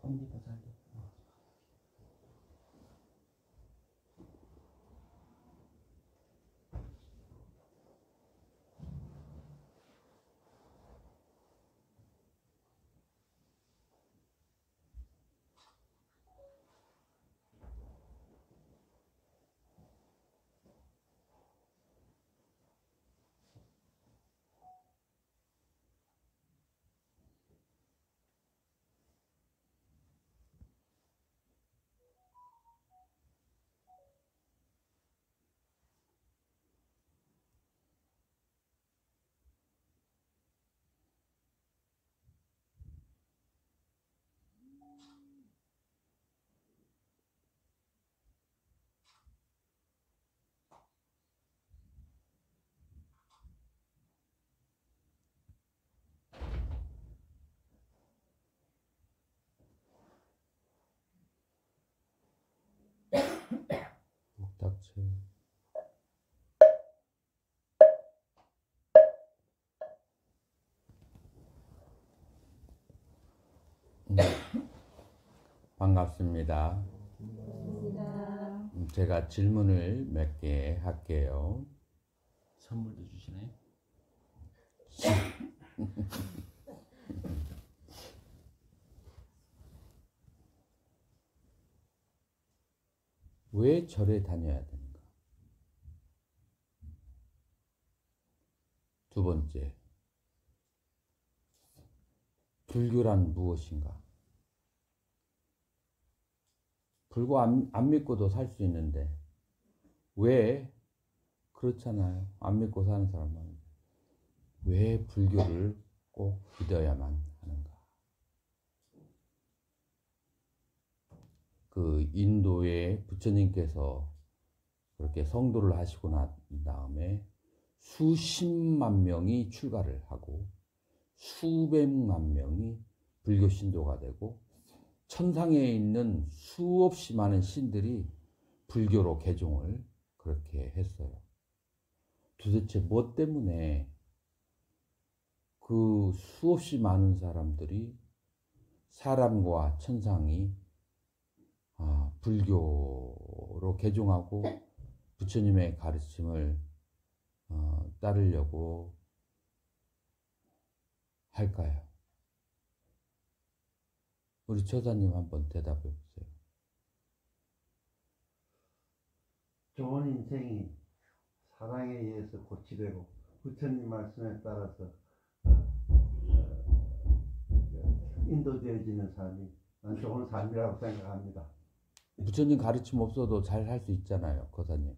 섭리보살님. 목닥쳐. 반갑습니다. 제가 질문을 몇 개 할게요. 선물도 주시나요? 왜 절에 다녀야 되는가? 두 번째, 불교란 무엇인가? 불교 안 믿고도 살 수 있는데 왜 그렇잖아요. 안 믿고 사는 사람은 왜 불교를 꼭 믿어야만 하는가? 그 인도의 부처님께서 그렇게 성도를 하시고 난 다음에 수십만 명이 출가를 하고 수백만 명이 불교 신도가 되고 천상에 있는 수없이 많은 신들이 불교로 개종을 그렇게 했어요. 도대체 뭐 때문에 그 수없이 많은 사람들이 사람과 천상이 불교로 개종하고 부처님의 가르침을 따르려고 할까요? 우리 처자님 한번 대답해 보세요. 좋은 인생이 사랑에 의해서 고치되고 부처님 말씀에 따라서 인도되어지는 삶이 난 좋은 삶이라고 생각합니다. 부처님 가르침 없어도 잘 살 수 있잖아요, 거사님.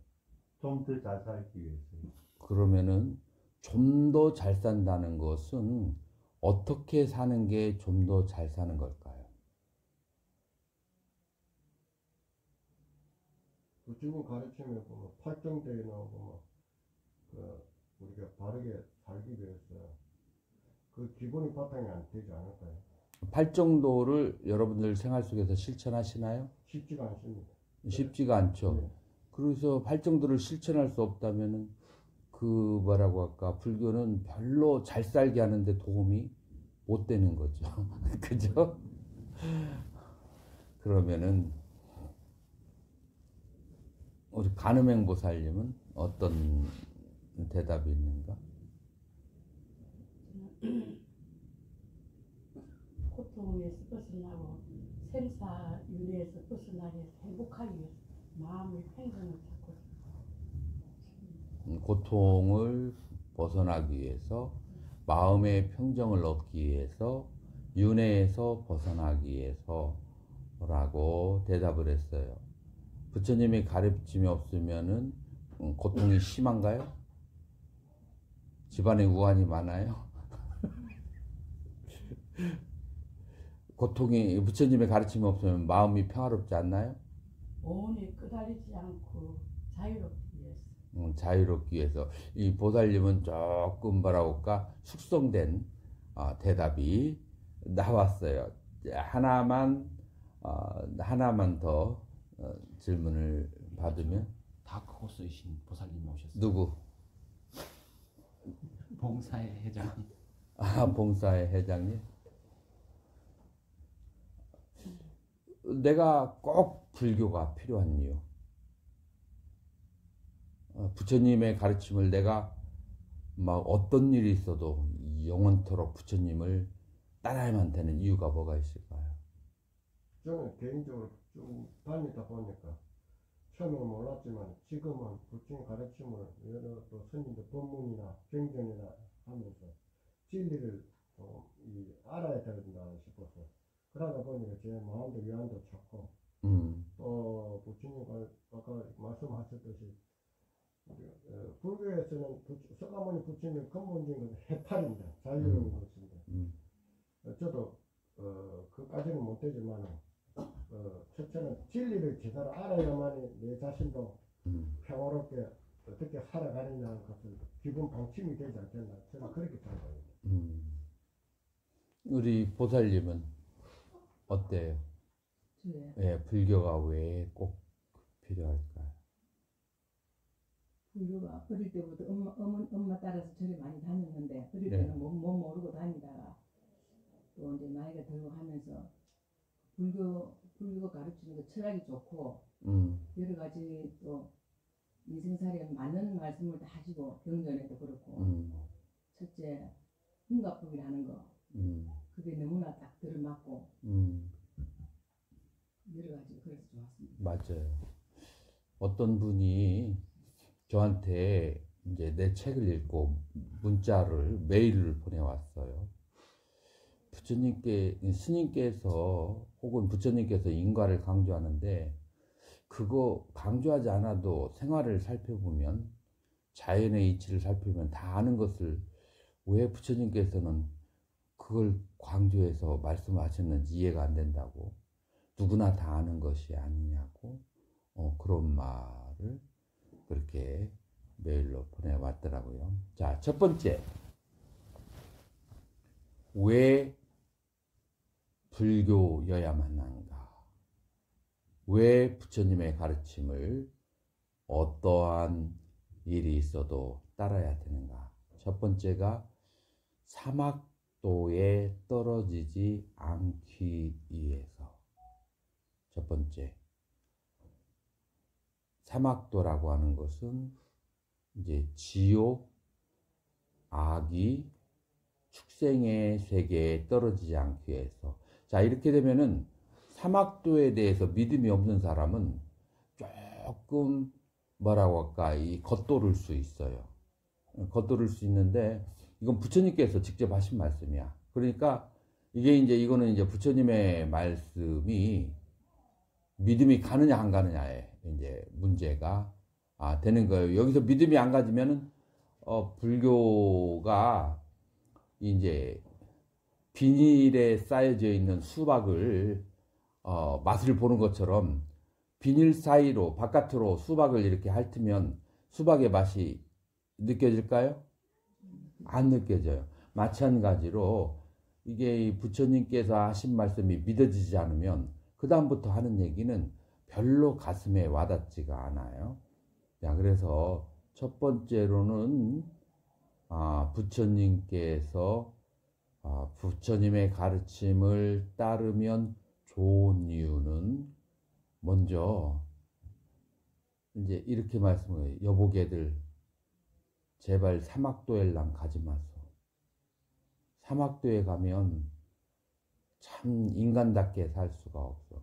좀 더 잘 살기 위해서요. 그러면은 좀 더 잘 산다는 것은 어떻게 사는 게 좀 더 잘 사는 걸까요? 부처님 가르침에 보면 팔정대에 나오고 우리가 바르게 살기 위해서 그 기본이 바탕이 안 되지 않을까요? 팔정도를 여러분들 생활 속에서 실천하시나요? 쉽지가 않습니다. 쉽지가 않죠. 네. 그래서 팔정도를 실천할 수 없다면은 그 뭐라고 할까, 불교는 별로 잘 살게 하는데 도움이 못 되는 거죠. 그죠? 그러면은 우리 간음행보살님은 어떤 대답이 있는가? 고통에서 벗어나고 생사윤회에서 벗어나기 위해서 행복하기 위해서 마음의 평정을 찾고 고통을 벗어나기 위해서, 마음의 평정을 얻기 위해서, 윤회에서 벗어나기 위해서라고 대답을 했어요. 부처님의 가르침이 없으면은 고통이 심한가요? 집안에 우환이 많아요? 고통이, 부처님의 가르침이 없으면 마음이 평화롭지 않나요? 오온이 끄달리지 않고 자유롭기 위해서. 자유롭기 위해서. 이 보살님은 조금 뭐라고 할까, 숙성된 대답이 나왔어요. 하나만 더 질문을 받으면. 다크호스이신 보살님이 오셨어요. 누구? 봉사의 회장님. 봉사의 회장님? 내가 꼭 불교가 필요한 이유. 부처님의 가르침을 내가 막 어떤 일이 있어도 영원토록 부처님을 따라야만 되는 이유가 뭐가 있을까요? 저는 개인적으로 좀 다니다 보니까 처음에는 몰랐지만 지금은 부처님 가르침을 여러 또 스님들 법문이나 경전이나 하면서 진리를 알아야 된다 싶어서 그러다 보니까 제 마음도 위안도 찾고 또 부처님 아까 말씀하셨듯이 불교에서는 서가모니 부처님의 근본적인 것은 해탈입니다. 자유로운 것입니다. 저도 그까지는 못되지만 첫째는 진리를 제대로 알아야만이 내 자신도 평화롭게 어떻게 살아가느냐는 것은 기본 방침이 되지 않겠나 저는 그렇게 생각합니다. 우리 보살님은 어때요? 네. 예, 불교가 왜 꼭 필요할까요? 불교가 어릴 때부터 엄마 따라서 절에 많이 다녔는데 어릴 네. 때는 못 모르고 다니다가 또 이제 나이가 들고 하면서 불교가 가르치는 거 철학이 좋고 여러 가지 또 인생살이에 맞는 말씀을 다 하시고 경전에도 그렇고 첫째 흥가법이라는 거 그게 너무나 딱 들어맞고 여러 가지 그래서 좋았습니다. 맞아요. 어떤 분이 저한테 이제 내 책을 읽고 문자를 메일을 보내왔어요. 스님께서 혹은 부처님께서 인과를 강조하는데 그거 강조하지 않아도 생활을 살펴보면 자연의 이치를 살펴보면 다 아는 것을 왜 부처님께서는 그걸 강조해서 말씀하셨는지 이해가 안 된다고 누구나 다 아는 것이 아니냐고 그런 말을 그렇게 메일로 보내왔더라고요. 자, 첫 번째, 왜 불교여야만 한가? 왜 부처님의 가르침을 어떠한 일이 있어도 따라야 되는가? 첫 번째가 사막도에 떨어지지 않기 위해서. 첫 번째, 사막도라고 하는 것은 이제 지옥, 악이, 축생의 세계에 떨어지지 않기 위해서. 자, 이렇게 되면은 사막도에 대해서 믿음이 없는 사람은 조금 뭐라고 할까, 겉도를 수 있어요. 겉도를 수 있는데 이건 부처님께서 직접 하신 말씀이야. 그러니까 이거는 이제 부처님의 말씀이 믿음이 가느냐 안 가느냐에 이제 문제가 되는 거예요. 여기서 믿음이 안 가지면은 불교가 이제 비닐에 쌓여져 있는 수박을 맛을 보는 것처럼 비닐 사이로 바깥으로 수박을 이렇게 핥으면 수박의 맛이 느껴질까요? 안 느껴져요. 마찬가지로 이게 부처님께서 하신 말씀이 믿어지지 않으면 그 다음부터 하는 얘기는 별로 가슴에 와닿지가 않아요. 자, 그래서 첫 번째로는 부처님께서 부처님의 가르침을 따르면 좋은 이유는 먼저 이제 이렇게 말씀해요. 여보게들 제발 사막도에랑 가지 마소. 사막도에 가면 참 인간답게 살 수가 없어.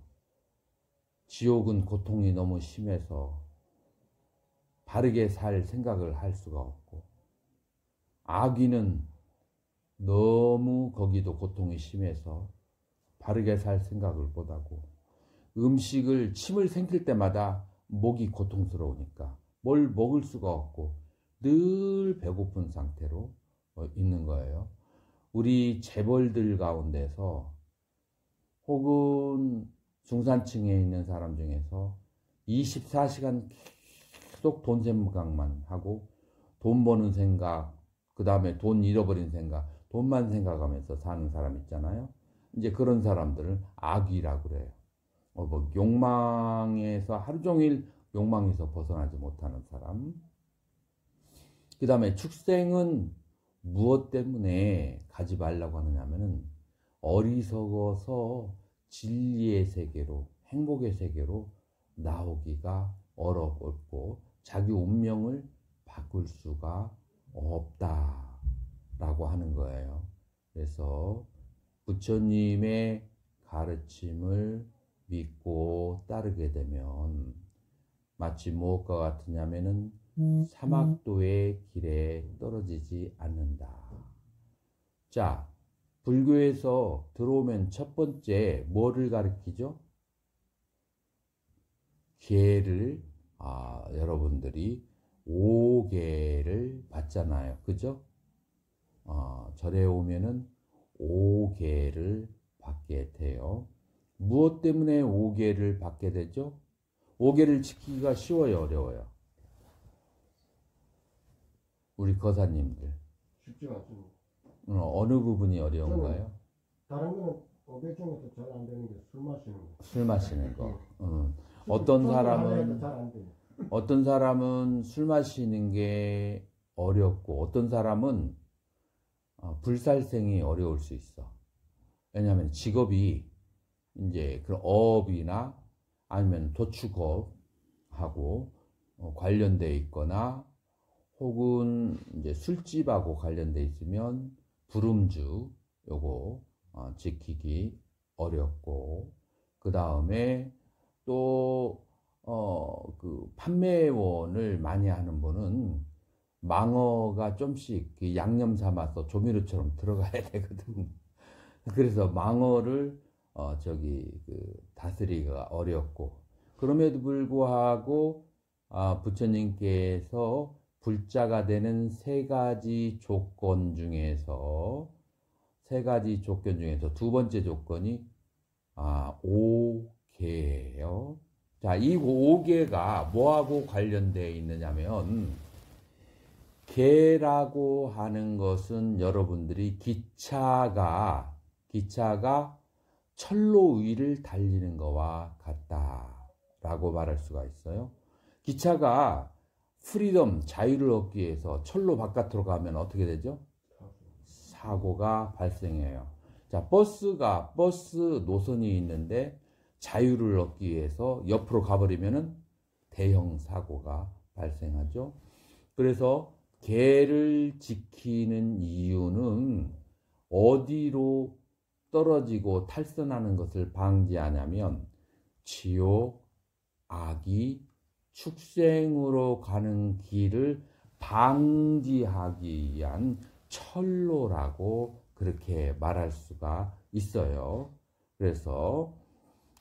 지옥은 고통이 너무 심해서 바르게 살 생각을 할 수가 없고, 악귀는 너무 거기도 고통이 심해서 바르게 살 생각을 못하고, 음식을 침을 삼킬 때마다 목이 고통스러우니까 뭘 먹을 수가 없고 늘 배고픈 상태로 있는 거예요. 우리 재벌들 가운데서 혹은 중산층에 있는 사람 중에서 24시간 계속 돈 생각만 하고 돈 버는 생각, 그 다음에 돈 잃어버린 생각, 돈만 생각하면서 사는 사람 있잖아요. 이제 그런 사람들을 악귀라고 그래요. 뭐 욕망에서 하루 종일 욕망에서 벗어나지 못하는 사람. 그 다음에 축생은 무엇 때문에 가지 말라고 하느냐면은 어리석어서 진리의 세계로 행복의 세계로 나오기가 어렵고 자기 운명을 바꿀 수가 없다라고 하는 거예요. 그래서 부처님의 가르침을 믿고 따르게 되면 마치 무엇과 같으냐면은 사막도의 길에 떨어지지 않는다. 자, 불교에서 들어오면 첫 번째 뭐를 가르치죠? 계를 여러분들이 5계를 받잖아요. 그죠? 절에 오면은 5계를 받게 돼요. 무엇 때문에 5계를 받게 되죠? 5계를 지키기가 쉬워요, 어려워요? 우리 거사님들 쉽지가 않습니다. 어느 부분이 어려운가요? 다른 거는 5개 중에서 잘 안 되는 게 술 마시는 거. 술 마시는 거. 어떤 사람은 잘안 돼요. 어떤 사람은 술 마시는 게 어렵고 어떤 사람은 불살생이 어려울 수 있어. 왜냐하면 직업이 이제 그런 어업이나 아니면 도축업하고 관련돼 있거나 혹은 이제 술집하고 관련돼 있으면 불음주 요거 지키기 어렵고, 그 다음에 또 그 판매원을 많이 하는 분은 망어가 좀씩 그 양념 삼아서 조미료처럼 들어가야 되거든. 그래서 망어를 다스리기가 어렵고, 그럼에도 불구하고 부처님께서 불자가 되는 세 가지 조건 중에서 두 번째 조건이 5계예요. 자, 이 5계가 뭐하고 관련되어 있느냐면, 계라고 하는 것은 여러분들이 기차가 철로 위를 달리는 것과 같다라고 말할 수가 있어요. 기차가 프리덤, 자유를 얻기 위해서 철로 바깥으로 가면 어떻게 되죠? 사고가 발생해요. 자, 버스 노선이 있는데 자유를 얻기 위해서 옆으로 가버리면은 대형 사고가 발생하죠. 그래서 계를 지키는 이유는 어디로 떨어지고 탈선하는 것을 방지하냐면 지옥, 악이, 축생으로 가는 길을 방지하기 위한 철로라고 그렇게 말할 수가 있어요. 그래서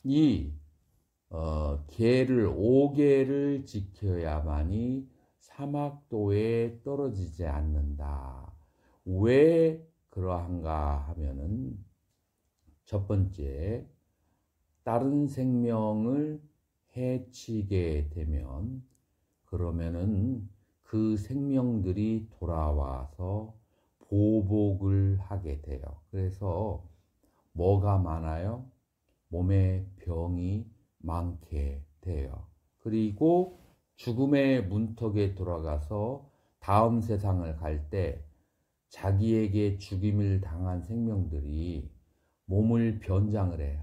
이 계를 5계를 지켜야만이 사막도에 떨어지지 않는다. 왜 그러한가 하면은, 첫 번째, 다른 생명을 해치게 되면 그러면은 그 생명들이 돌아와서 보복을 하게 돼요. 그래서 뭐가 많아요? 몸에 병이 많게 돼요. 그리고 죽음의 문턱에 돌아가서 다음 세상을 갈 때 자기에게 죽임을 당한 생명들이 몸을 변장을 해.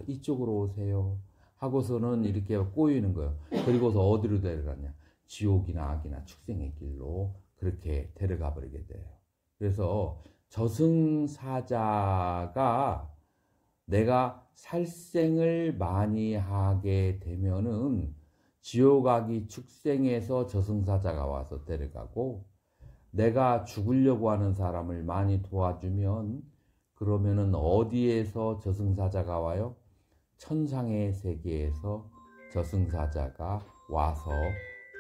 이쪽으로 오세요 하고서는 이렇게 꼬이는 거예요. 그리고서 어디로 데려가냐? 지옥이나 악이나 축생의 길로 그렇게 데려가 버리게 돼요. 그래서 저승사자가 내가 살생을 많이 하게 되면은 지옥, 악이, 축생에서 저승사자가 와서 데려가고, 내가 죽으려고 하는 사람을 많이 도와주면 그러면은 어디에서 저승사자가 와요? 천상의 세계에서 저승사자가 와서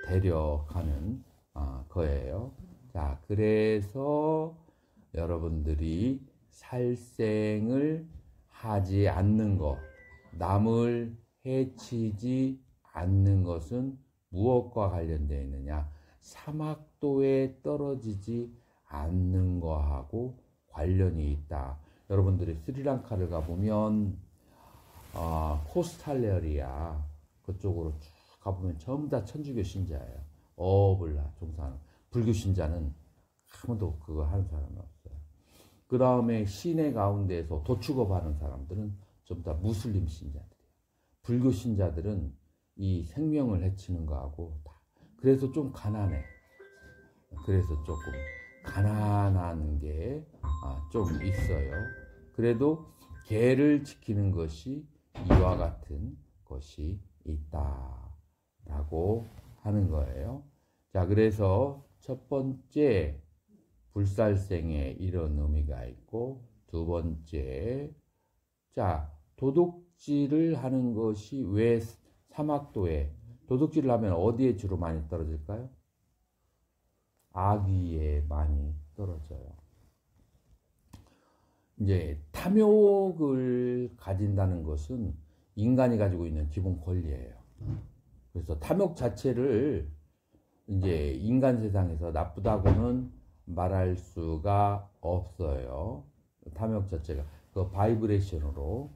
데려가는 거예요. 자, 그래서 여러분들이 살생을 하지 않는 것, 남을 해치지 않는 것은 무엇과 관련되어 있느냐? 사막도에 떨어지지 않는 거하고 관련이 있다. 여러분들이 스리랑카를 가보면 코스탈레리아 그쪽으로 쭉 가보면 전부 다 천주교 신자예요. 어업을 종사하는. 불교 신자는 아무도 그거 하는 사람은 없어요. 그 다음에 시내 가운데에서 도축업 하는 사람들은 전부 다 무슬림 신자들이에요. 불교 신자들은 이 생명을 해치는 거하고 그래서 좀 가난해. 그래서 조금 가난한 게 좀 있어요. 그래도 계를 지키는 것이 이와 같은 것이 있다라고 하는 거예요. 자, 그래서 첫 번째 불살생에 이런 의미가 있고, 두 번째, 자, 도둑질을 하는 것이 왜 사막도에, 도둑질을 하면 어디에 주로 많이 떨어질까요? 아귀에 많이 떨어져요. 이제 탐욕을 가진다는 것은 인간이 가지고 있는 기본 권리예요. 그래서 탐욕 자체를 이제 인간 세상에서 나쁘다고는 말할 수가 없어요. 탐욕 자체가 그 바이브레이션으로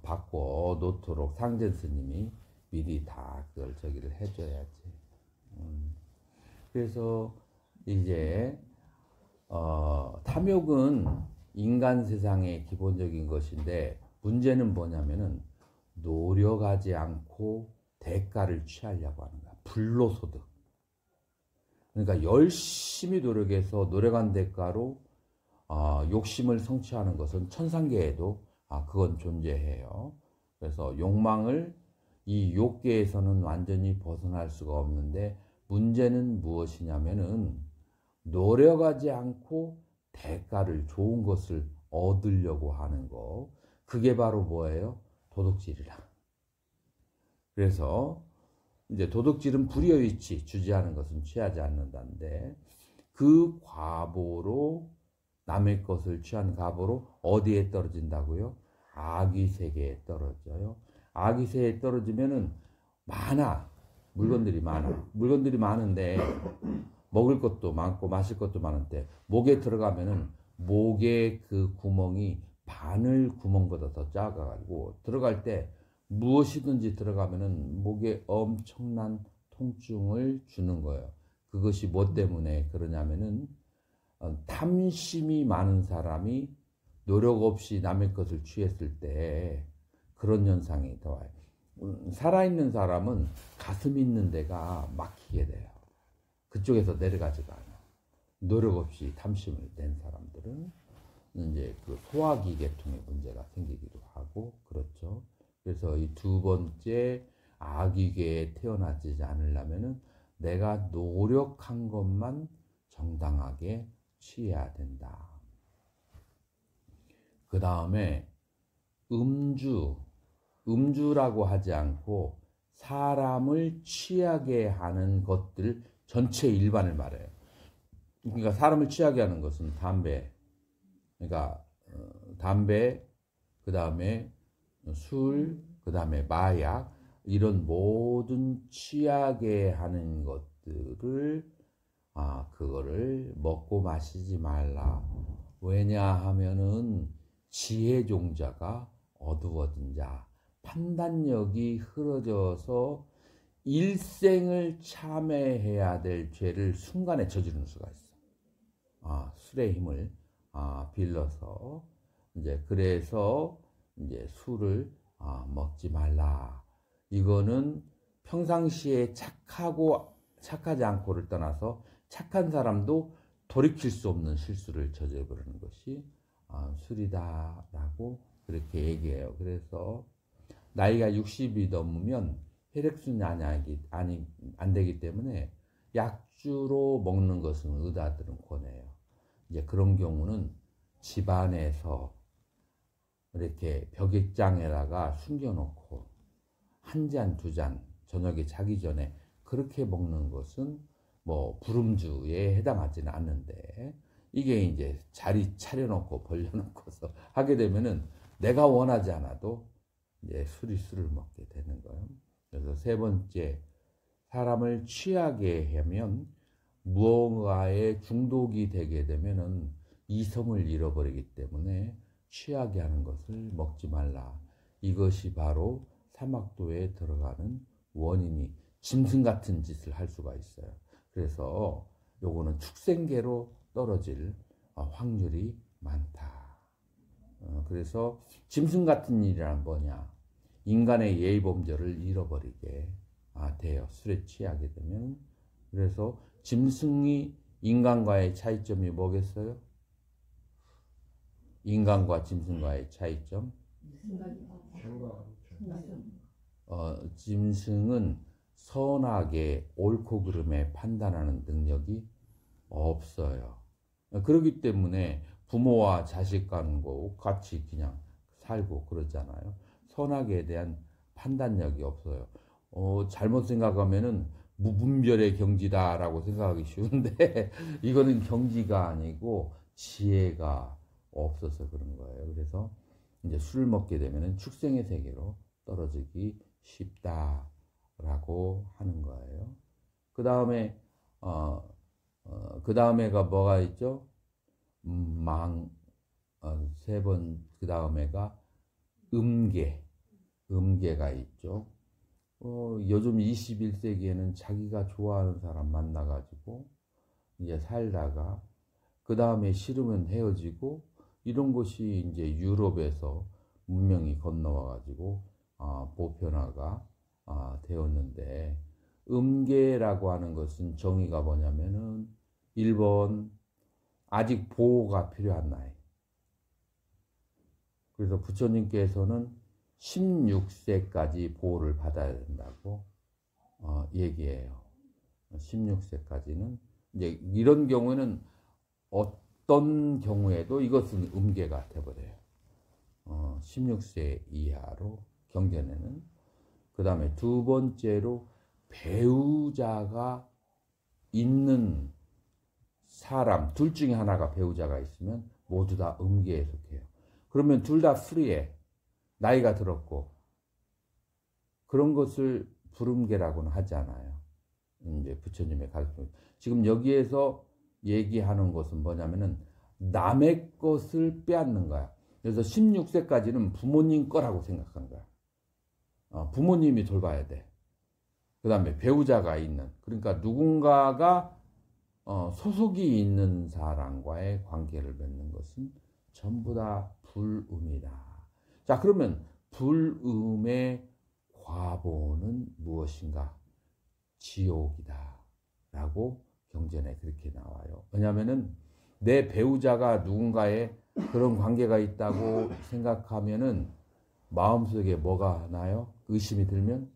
바꿔 놓도록 상전 스님이 미리 다 그걸 저기를 해줘야지. 그래서 이제 탐욕은 인간 세상의 기본적인 것인데, 문제는 뭐냐면은 노력하지 않고 대가를 취하려고 하는 거야. 불로소득. 그러니까 열심히 노력해서 노력한 대가로 욕심을 성취하는 것은 천상계에도 그건 존재해요. 그래서 욕망을 이 욕계에서는 완전히 벗어날 수가 없는데, 문제는 무엇이냐면은 노력하지 않고 대가를, 좋은 것을 얻으려고 하는 거. 그게 바로 뭐예요? 도둑질이라. 그래서 이제 도둑질은 불여의치, 주지하는 것은 취하지 않는다는데, 그 과보로, 남의 것을 취한 과보로 어디에 떨어진다고요? 아귀세계에 떨어져요. 아귀세계에 떨어지면은 물건들이 많은데 먹을 것도 많고 마실 것도 많은데, 목에 들어가면은 목의 그 구멍이 바늘 구멍보다 더 작아가지고, 들어갈 때 무엇이든지 들어가면은 목에 엄청난 통증을 주는 거예요. 그것이 뭐 때문에 그러냐면은 탐심이 많은 사람이 노력 없이 남의 것을 취했을 때 그런 현상이 더 와요. 살아있는 사람은 가슴 있는 데가 막히게 돼요. 그쪽에서 내려가지가 않아. 노력 없이 탐심을 낸 사람들은 이제 그 소화기 계통에 문제가 생기기도 하고 그렇죠. 그래서 이 두 번째, 아귀계에 태어나지 않으려면은 내가 노력한 것만 정당하게 취해야 된다. 그 다음에 음주라고 하지 않고 사람을 취하게 하는 것들 전체 일반을 말해요. 그러니까 사람을 취하게 하는 것은 담배, 그러니까 담배, 그 다음에 술, 그 다음에 마약, 이런 모든 취하게 하는 것들을 그거를 먹고 마시지 말라. 왜냐하면은 지혜종자가 어두워진 자, 판단력이 흐려져서 일생을 참회해야 될 죄를 순간에 저지르는 수가 있어. 술의 힘을 빌려서 이제 그래서 이제 술을 먹지 말라. 이거는 평상시에 착하지 않고를 떠나서 착한 사람도 돌이킬 수 없는 실수를 저질러버리는 것이 술이다라고 그렇게 얘기해요. 그래서 나이가 60이 넘으면 혈액순환이 안 되기 때문에 약주로 먹는 것은 의사들은 권해요. 이제 그런 경우는 집안에서 이렇게 벽액장에다가 숨겨놓고 한 잔, 두 잔 저녁에 자기 전에 그렇게 먹는 것은 뭐 불음주에 해당하지는 않는데, 이게 이제 자리 차려놓고 벌려놓고서 하게 되면은 내가 원하지 않아도 이제 술을 먹게 되는 거예요. 그래서 세 번째, 사람을 취하게 하면 무언가에 중독이 되게 되면은 이성을 잃어버리기 때문에 취하게 하는 것을 먹지 말라. 이것이 바로 사막도에 들어가는 원인이, 짐승 같은 짓을 할 수가 있어요. 그래서 요거는 축생계로 떨어질 확률이 많다. 그래서 짐승 같은 일이란 뭐냐? 인간의 예의 범절을 잃어버리게 돼요. 술에 취하게 되면. 그래서 짐승이 인간과의 차이점이 뭐겠어요? 인간과 짐승과의 차이점? 짐승은 선악의 옳고 그름에 판단하는 능력이 없어요. 그렇기 때문에 부모와 자식 간고 같이 그냥 살고 그러잖아요. 선악에 대한 판단력이 없어요. 잘못 생각하면은 무분별의 경지다라고 생각하기 쉬운데 이거는 경지가 아니고 지혜가 없어서 그런 거예요. 그래서 이제 술을 먹게 되면은 축생의 세계로 떨어지기 쉽다라고 하는 거예요. 그 다음에 그 다음에가 뭐가 있죠? 세 번, 그 다음에가 음계가 있죠. 요즘 21세기에는 자기가 좋아하는 사람 만나가지고 이제 살다가 그 다음에 싫으면 헤어지고 이런 것이 이제 유럽에서 문명이 건너와가지고 보편화가 되었는데, 음계라고 하는 것은 정의가 뭐냐면은 1번 아직 보호가 필요한 나이. 그래서 부처님께서는 16세까지 보호를 받아야 된다고 얘기해요. 16세까지는 이제 이런 경우에는 어떤 경우에도 이것은 음계가 되어버려요. 16세 이하로 경전에는. 그 다음에 두 번째로 배우자가 있는 사람, 둘 중에 하나가 배우자가 있으면 모두 다 음계에 속해요. 그러면 둘 다 프리해. 나이가 들었고. 그런 것을 불음계라고는 하지 않아요. 이제 부처님의 가르침. 지금 여기에서 얘기하는 것은 뭐냐면은 남의 것을 빼앗는 거야. 그래서 16세까지는 부모님 거라고 생각하는 거야. 부모님이 돌봐야 돼. 그 다음에 배우자가 있는, 그러니까 누군가가 소속이 있는 사람과의 관계를 맺는 것은 전부 다 불음이다. 자, 그러면 불음의 과보는 무엇인가? 지옥이다 라고 경전에 그렇게 나와요. 왜냐하면은 내 배우자가 누군가의 그런 관계가 있다고 생각하면은 마음속에 뭐가 나요? 의심이 들면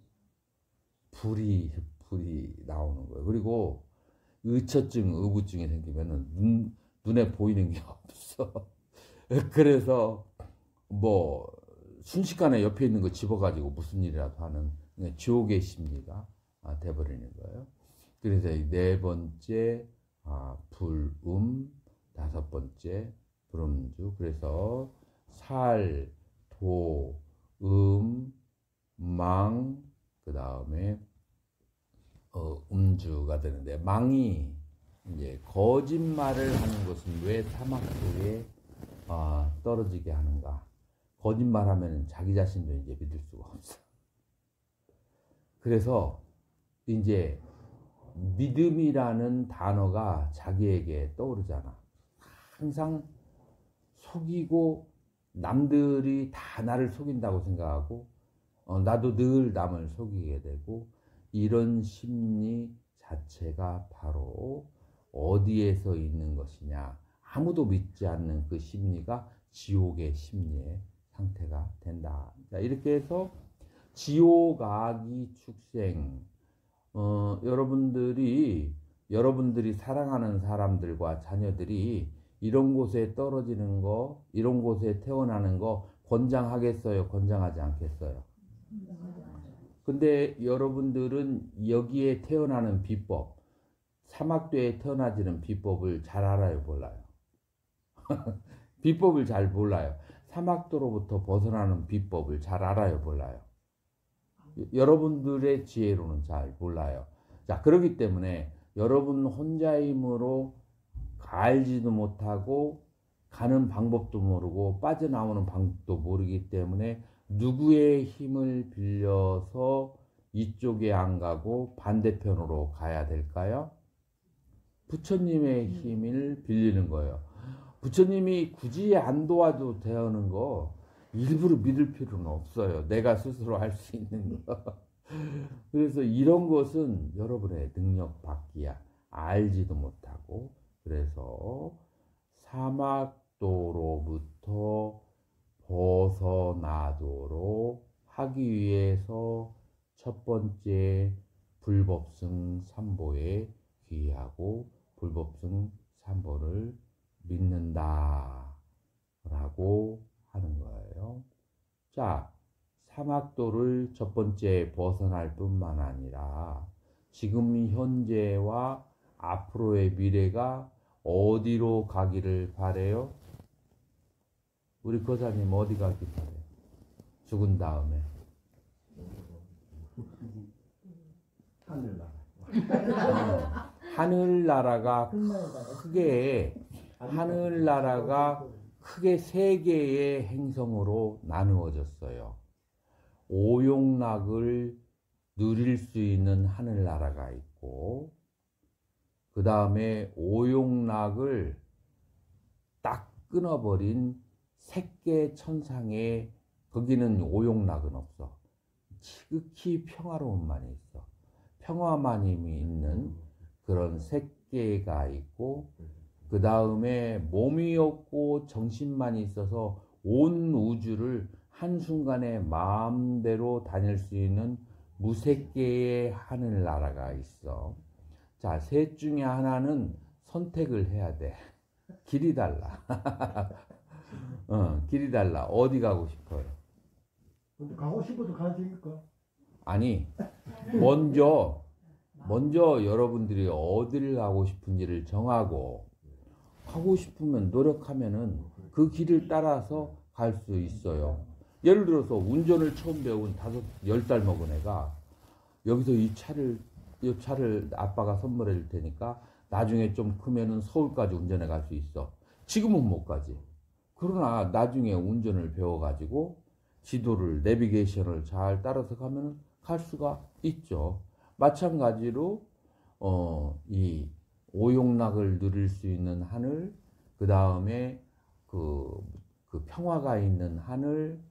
불이 나오는 거예요. 그리고 의처증, 의부증이 생기면은 눈에 보이는 게 없어. 그래서 뭐 순식간에 옆에 있는 거 집어가지고 무슨 일이라도 하는 지옥의 심리가 돼버리는 거예요. 그래서 네 번째 불음, 다섯 번째 불음주. 그래서 살, 도, 망, 그 다음에 음주가 되는데, 망이 이제 거짓말을 하는 것은 왜 사막도에 떨어지게 하는가? 거짓말하면 자기 자신도 이제 믿을 수가 없어. 그래서 이제 믿음이라는 단어가 자기에게 떠오르잖아. 항상 속이고 남들이 다 나를 속인다고 생각하고 나도 늘 남을 속이게 되고, 이런 심리 자체가 바로 어디에서 있는 것이냐? 아무도 믿지 않는 그 심리가 지옥의 심리의 상태가 된다. 자, 이렇게 해서 지옥, 악이, 축생, 여러분들이 사랑하는 사람들과 자녀들이 이런 곳에 떨어지는 거, 이런 곳에 태어나는 거 권장하겠어요? 권장하지 않겠어요? 근데 여러분들은 여기에 태어나는 비법, 사막도에 태어나지는 비법을 잘 알아요, 몰라요? 비법을 잘 몰라요. 사막도로부터 벗어나는 비법을 잘 알아요, 몰라요? 여러분들의 지혜로는 잘 몰라요. 자, 그렇기 때문에 여러분 혼자의 힘으로 알지도 못하고 가는 방법도 모르고 빠져나오는 방법도 모르기 때문에 누구의 힘을 빌려서 이쪽에 안 가고 반대편으로 가야 될까요? 부처님의 힘을 빌리는 거예요. 부처님이 굳이 안 도와도 되는 거, 일부러 믿을 필요는 없어요. 내가 스스로 할 수 있는 거. 그래서 이런 것은 여러분의 능력 밖이야. 알지도 못하고. 그래서 사막도로부터 벗어나도록 하기 위해서 첫 번째 불법승 삼보에 귀하고 불법승 삼보를 믿는다 라고 하는 거예요. 자, 사막도를 첫 번째 벗어날 뿐만 아니라 지금 현재와 앞으로의 미래가 어디로 가기를 바래요? 우리 거사님 어디 가길 바래요? 죽은 다음에 하늘나라. 하늘나라가 크게 세 개의 행성으로 나누어졌어요. 오용락을 누릴 수 있는 하늘나라가 있고, 그 다음에 오용락을 딱 끊어버린 색계 천상에, 거기는 오용락은 없어. 지극히 평화로움만 있어. 평화만이 있는 그런 색계가 있고, 그 다음에 몸이 없고 정신만 있어서 온 우주를 한순간에 마음대로 다닐 수 있는 무색계의 하늘나라가 있어. 자, 셋 중에 하나는 선택을 해야 돼. 길이 달라. 길이 달라. 어디 가고 싶어요? 근데 가고 싶어도 갈 수 있을까? 아니, 먼저 여러분들이 어디를 가고 싶은지를 정하고, 가고 싶으면 노력하면은 그 길을 따라서 갈 수 있어요. 예를 들어서 운전을 처음 배운 10달 먹은 애가 여기서 이 차를 아빠가 선물해 줄 테니까 나중에 좀 크면은 서울까지 운전해 갈 수 있어. 지금은 못 가지. 그러나 나중에 운전을 배워가지고 지도를, 내비게이션을 잘 따라서 가면은 갈 수가 있죠. 마찬가지로, 이 오용락을 누릴 수 있는 하늘, 그 다음에 그 평화가 있는 하늘,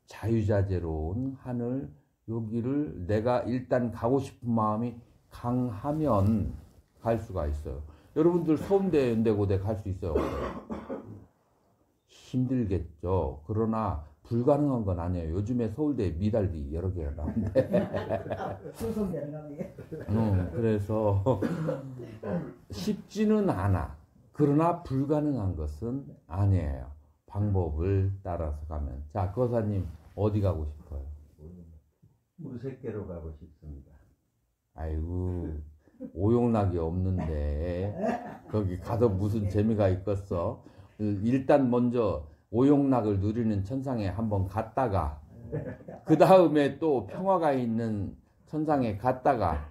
자유자재로운 하늘, 여기를 내가 일단 가고 싶은 마음이 강하면 갈 수가 있어요. 여러분들 서울대, 연대고대 갈 수 있어요? 힘들겠죠. 그러나 불가능한 건 아니에요. 요즘에 서울대 미달이 여러 개가 나오는데. 그래서 쉽지는 않아. 그러나 불가능한 것은 아니에요. 방법을 따라서 가면. 자, 거사님 어디 가고 싶어요? 무색계로 가고 싶습니다. 아이고, 오용락이 없는데 거기 가서 무슨 재미가 있겠어? 일단 먼저 오용락을 누리는 천상에 한번 갔다가, 그 다음에 또 평화가 있는 천상에 갔다가,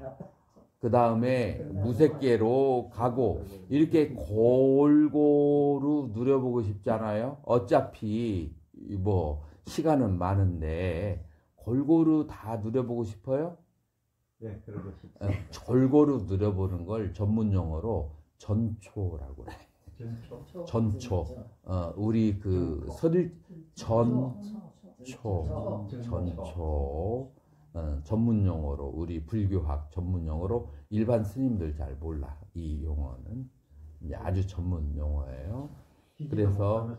그 다음에 무색계로 가고, 이렇게 골고루 누려보고 싶잖아요. 어차피 뭐 시간은 많은데 골고루 다 누려보고 싶어요? 네, 그러고 싶습니다. 골고루 누려보는 걸 전문 용어로 전초라고 그래. 전초. 우리 그 서릴 전초. 전문 용어로, 우리 불교학 전문 용어로, 일반 스님들 잘 몰라. 이 용어는 이제 아주 전문 용어예요. 그래서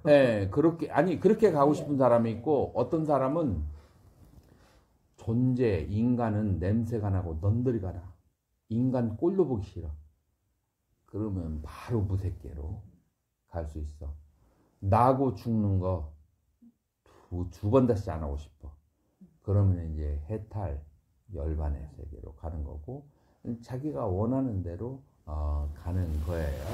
네, 그렇게 가고 싶은 사람이 있고, 어떤 사람은 존재, 인간은 냄새가 나고 넌들이 가라. 인간 꼴도 보기 싫어. 그러면 바로 무색계로 갈 수 있어. 나고 죽는 거 두 번 다시 안 하고 싶어. 그러면 이제 해탈, 열반의 세계로 가는 거고, 자기가 원하는 대로 가는 거예요.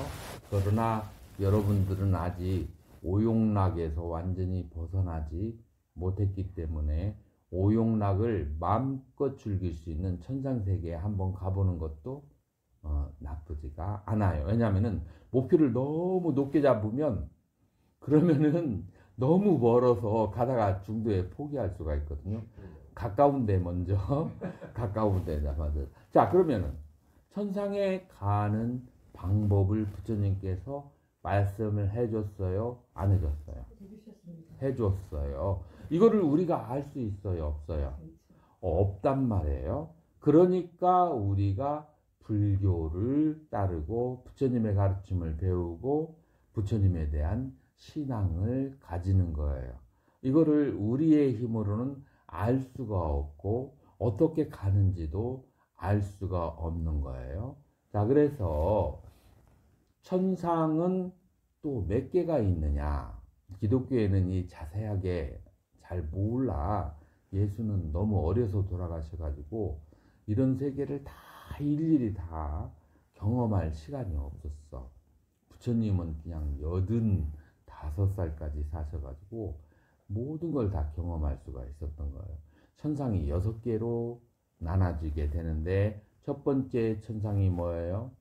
그러나 여러분들은 아직 오용락에서 완전히 벗어나지 못했기 때문에 오용락을 마음껏 즐길 수 있는 천상세계에 한번 가보는 것도 나쁘지가 않아요. 왜냐하면은 목표를 너무 높게 잡으면, 그러면은 너무 멀어서 가다가 중도에 포기할 수가 있거든요. 가까운데 먼저 가까운데 잡아서. 자, 그러면은 천상에 가는 방법을 부처님께서 말씀을 해줬어요? 안 해줬어요? 해주셨습니다. 해줬어요. 이거를 우리가 알 수 있어요? 없어요? 없단 말이에요. 그러니까 우리가 불교를 따르고 부처님의 가르침을 배우고 부처님에 대한 신앙을 가지는 거예요. 이거를 우리의 힘으로는 알 수가 없고 어떻게 가는지도 알 수가 없는 거예요. 자, 그래서 천상은 또 몇 개가 있느냐? 기독교에는 이 자세하게 잘 몰라. 예수는 너무 어려서 돌아가셔가지고 이런 세계를 다 일일이 다 경험할 시간이 없었어. 부처님은 그냥 85살까지 사셔가지고 모든 걸 다 경험할 수가 있었던 거예요. 천상이 6개로 나눠지게 되는데 첫 번째 천상이 뭐예요?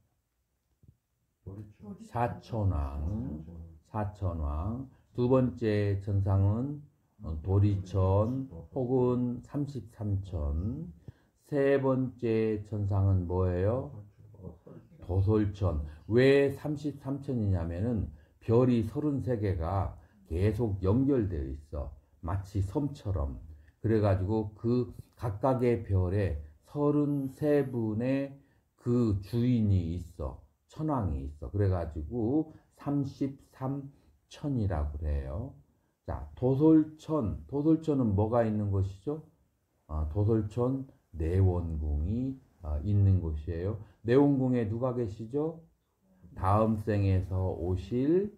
사천왕. 두 번째 천상은 도리천 혹은 33천. 세 번째 천상은 뭐예요? 도솔천. 왜 33천이냐면은 별이 33개가 계속 연결되어 있어. 마치 섬처럼. 그래가지고 그 각각의 별에 33분의 그 주인이 있어. 천왕이 있어. 그래가지고 33천이라고 그래요. 자, 도솔천. 도솔천은 뭐가 있는 곳이죠? 도솔천 내원궁이 있는 곳이에요. 내원궁에 누가 계시죠? 다음 생에서 오실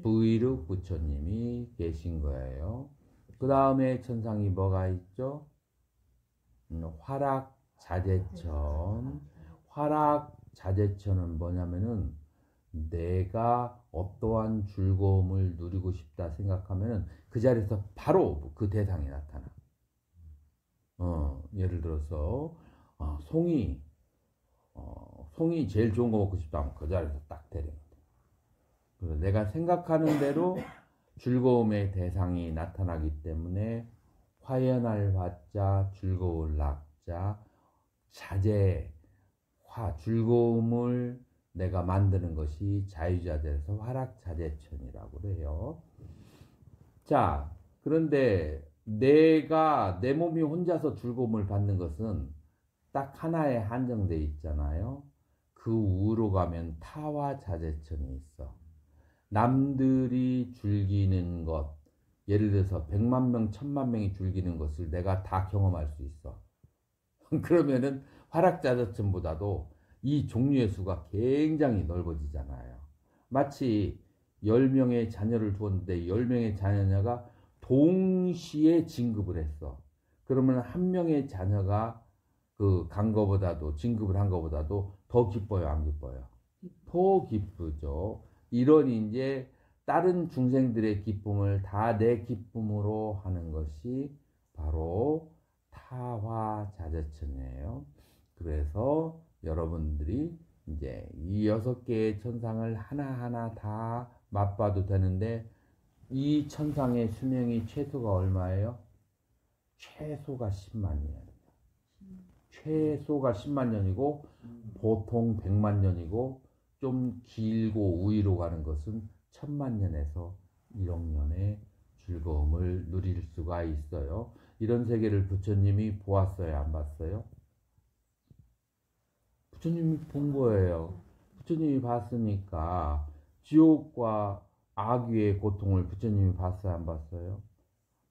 브이륵 부처님이 계신 거예요. 그 다음에 천상이 뭐가 있죠? 화락자재천. 화락자재천은 뭐냐면은 내가 어떠한 즐거움을 누리고 싶다 생각하면은 그 자리에서 바로 그 대상이 나타나. 예를 들어서 송이 제일 좋은 거 먹고 싶다 하면 그 자리에서 딱 데리는 거야. 그래서 내가 생각하는 대로 즐거움의 대상이 나타나기 때문에 화연할 화자, 즐거울 낙자, 자재, 즐거움을 내가 만드는 것이 자유자재에서 화락자재천이라고 그래요. 자, 그런데 내가 내 몸이 혼자서 즐거움을 받는 것은 딱 하나에 한정돼 있잖아요. 그 우로 가면 타화자재천이 있어. 남들이 즐기는 것, 예를 들어서 100만 명, 1000만 명이 즐기는 것을 내가 다 경험할 수 있어. 그러면은 화락자재천보다도 이 종류의 수가 굉장히 넓어지잖아요. 마치 10명의 자녀를 두었는데 10명의 자녀가 동시에 진급을 했어. 그러면 한 명의 자녀가 진급을 한 거보다도 더 기뻐요, 안 기뻐요? 더 기쁘죠. 이런 이제 다른 중생들의 기쁨을 다 내 기쁨으로 하는 것이 바로 타화자재천이에요. 그래서 여러분들이 이제 이 6개의 천상을 하나하나 다 맛봐도 되는데 이 천상의 수명이 최소가 얼마예요? 최소가 10만 년. 최소가 10만 년이고 보통 100만 년이고 좀 길고 우위로 가는 것은 1000만 년에서 1억 년의 즐거움을 누릴 수가 있어요. 이런 세계를 부처님이 보았어요? 안 봤어요? 부처님이 본 거예요. 부처님이 봤으니까 지옥과 악귀의 고통을 부처님이 봤어요? 안 봤어요?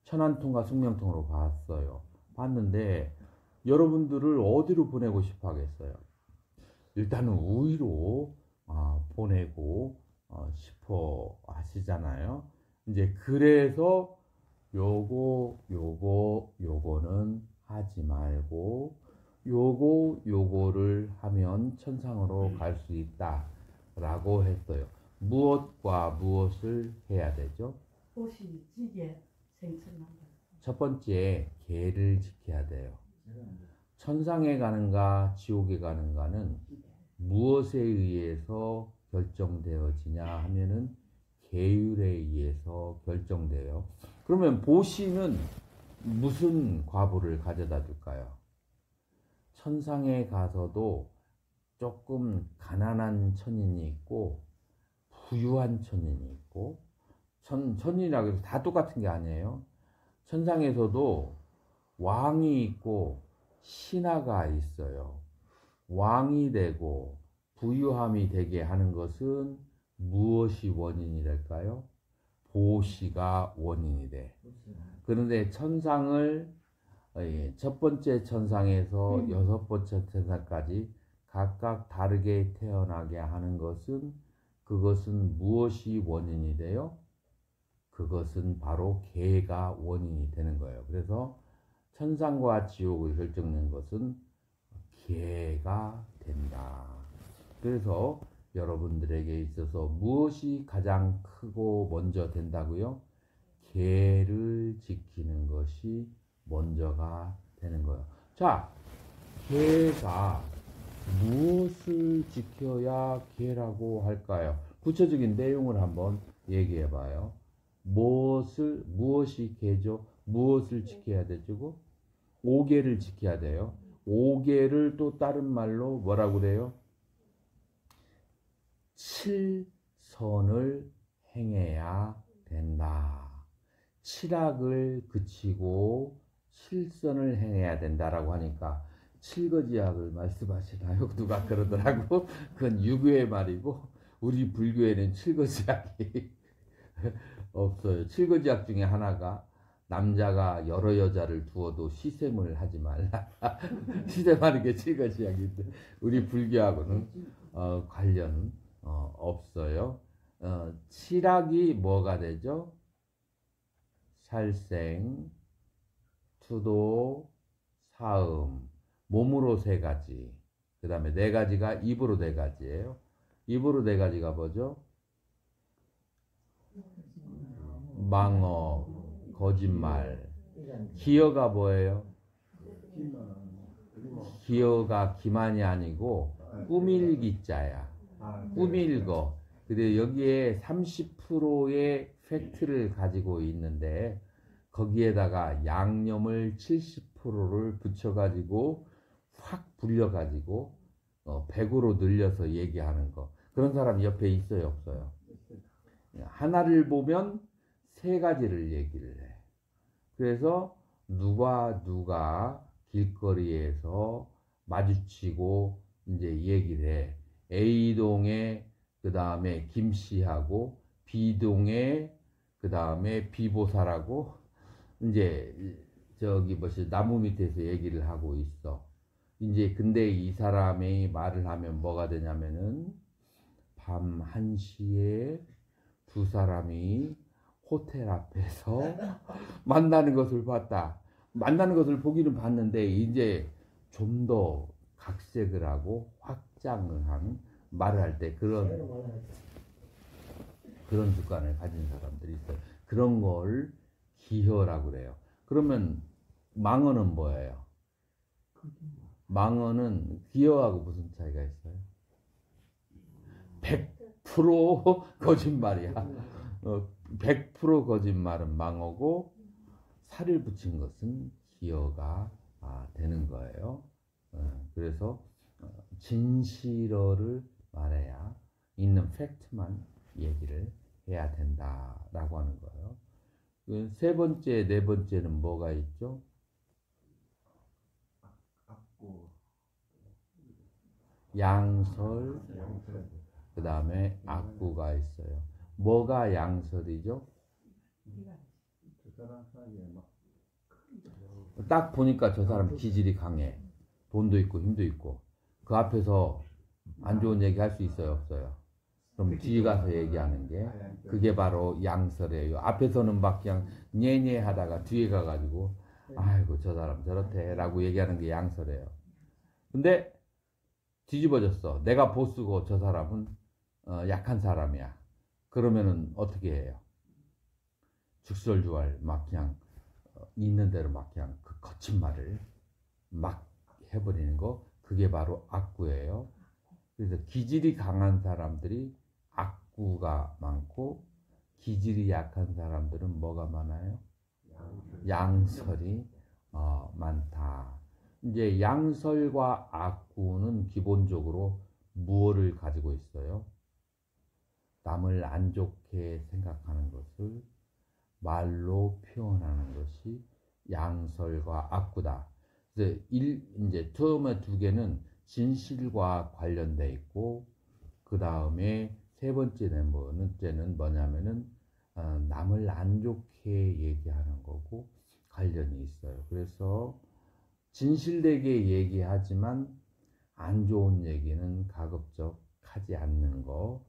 천안통과 숙명통으로 봤어요. 봤는데 여러분들을 어디로 보내고 싶어 하겠어요? 일단은 우위로 보내고 싶어 하시잖아요. 이제 그래서 요거는 하지 말고 요거를 하면 천상으로 갈 수 있다 라고 했어요. 무엇과 무엇을 해야 되죠? 보시지게 생천한다. 첫 번째, 계를 지켜야 돼요. 천상에 가는가 지옥에 가는가는 무엇에 의해서 결정되어지냐 하면은 계율에 의해서 결정돼요. 그러면 보시는 무슨 과보를 가져다 줄까요? 천상에 가서도 조금 가난한 천인이 있고 부유한 천인이 있고, 천인이라고 해서 다 똑같은 게 아니에요. 천상에서도 왕이 있고 신하가 있어요. 왕이 되고 부유함이 되게 하는 것은 무엇이 원인이 될까요? 보시가 원인이 돼. 그런데 천상을 첫 번째 천상에서 여섯 번째 천상까지 각각 다르게 태어나게 하는 것은, 그것은 무엇이 원인이 돼요? 그것은 바로 계가 원인이 되는 거예요. 그래서 천상과 지옥을 결정낸 것은 계가 된다. 그래서 여러분들에게 있어서 무엇이 가장 크고 먼저 된다고요? 계를 지키는 것이 먼저가 되는 거예요. 자, 계가 무엇을 지켜야 계라고 할까요? 구체적인 내용을 한번 얘기해 봐요. 무엇이 계죠? 무엇을 지켜야 되죠? 5계를 지켜야 돼요. 5계를 또 다른 말로 뭐라고 그래요? 7선을 행해야 된다. 7악을 그치고 7선을 행해야 된다라고 하니까 7거지약을 말씀하시나요? 누가 그러더라고. 그건 유교의 말이고 우리 불교에는 7거지약이 없어요. 7거지약 중에 하나가 남자가 여러 여자를 두어도 시샘을 하지 말라. 시샘하는 게 7거지약인데 우리 불교하고는 관련은 없어요. 7악이 뭐가 되죠? 살생, 투도, 사음, 몸으로 3가지, 그 다음에 4가지가 입으로 4가지예요. 입으로 4가지가 뭐죠? 망어, 거짓말. 기어가 뭐예요? 기어가 기만이 아니고 꾸밀 기자야. 꾸밀 거. 근데 여기에 30%의 팩트를 가지고 있는데 거기에다가 양념을 70%를 붙여가지고 확 불려가지고 100으로 늘려서 얘기하는 거. 그런 사람 옆에 있어요, 없어요? 하나를 보면 3가지를 얘기를 해. 그래서 누가 길거리에서 마주치고 이제 얘기를 해. A동에 그 다음에 김씨하고 B동에 그 다음에 비보살하고 이제 저기 뭐지 나무 밑에서 얘기를 하고 있어. 이제 근데 이 사람이 말을 하면 뭐가 되냐면은 밤 1시에 두 사람이 호텔 앞에서 만나는 것을 봤다. 만나는 것을 보기는 봤는데 이제 좀 더 각색을 하고 확장을 한 말을 할 때 그런 습관을 가진 사람들이 있어요. 그런 걸 기허라고 그래요. 그러면 망언은 뭐예요? 망언은 기허하고 무슨 차이가 있어요? 100% 거짓말이야. 100% 거짓말은 망어고 살을 붙인 것은 기허가 되는 거예요. 그래서 진실어를 말해야 있는 팩트만 얘기를 해야 된다라고 하는 거예요. 3번째, 4번째는 뭐가 있죠? 양설, 그 다음에 악구가 있어요. 뭐가 양설이죠? 딱 보니까 저 사람 기질이 강해. 돈도 있고 힘도 있고. 그 앞에서 안 좋은 얘기 할 수 있어요, 없어요? 그럼 뒤에 가서 얘기하는 게 그게 바로 양설이에요. 앞에서는 막 그냥 녜녜 하다가 뒤에 가가지고 아이고 저 사람 저렇대 라고 얘기하는 게 양설이에요. 근데 뒤집어졌어. 내가 보스고 저 사람은 약한 사람이야. 그러면은 어떻게 해요? 죽설주알 막 그냥 있는 대로 막 그냥 그 거친 말을 막 해버리는 거, 그게 바로 악구예요. 그래서 기질이 강한 사람들이 악구가 많고 기질이 약한 사람들은 뭐가 많아요? 양설이 많다. 이제 양설과 악구는 기본적으로 무엇을 가지고 있어요? 남을 안 좋게 생각하는 것을 말로 표현하는 것이 양설과 악구다. 그래서 이제 처음에 두 개는 진실과 관련돼 있고, 그 다음에 세 번째는 뭐냐면은 남을 안 좋게 얘기하는 거고 관련이 있어요. 그래서 진실되게 얘기하지만 안 좋은 얘기는 가급적 하지 않는 거,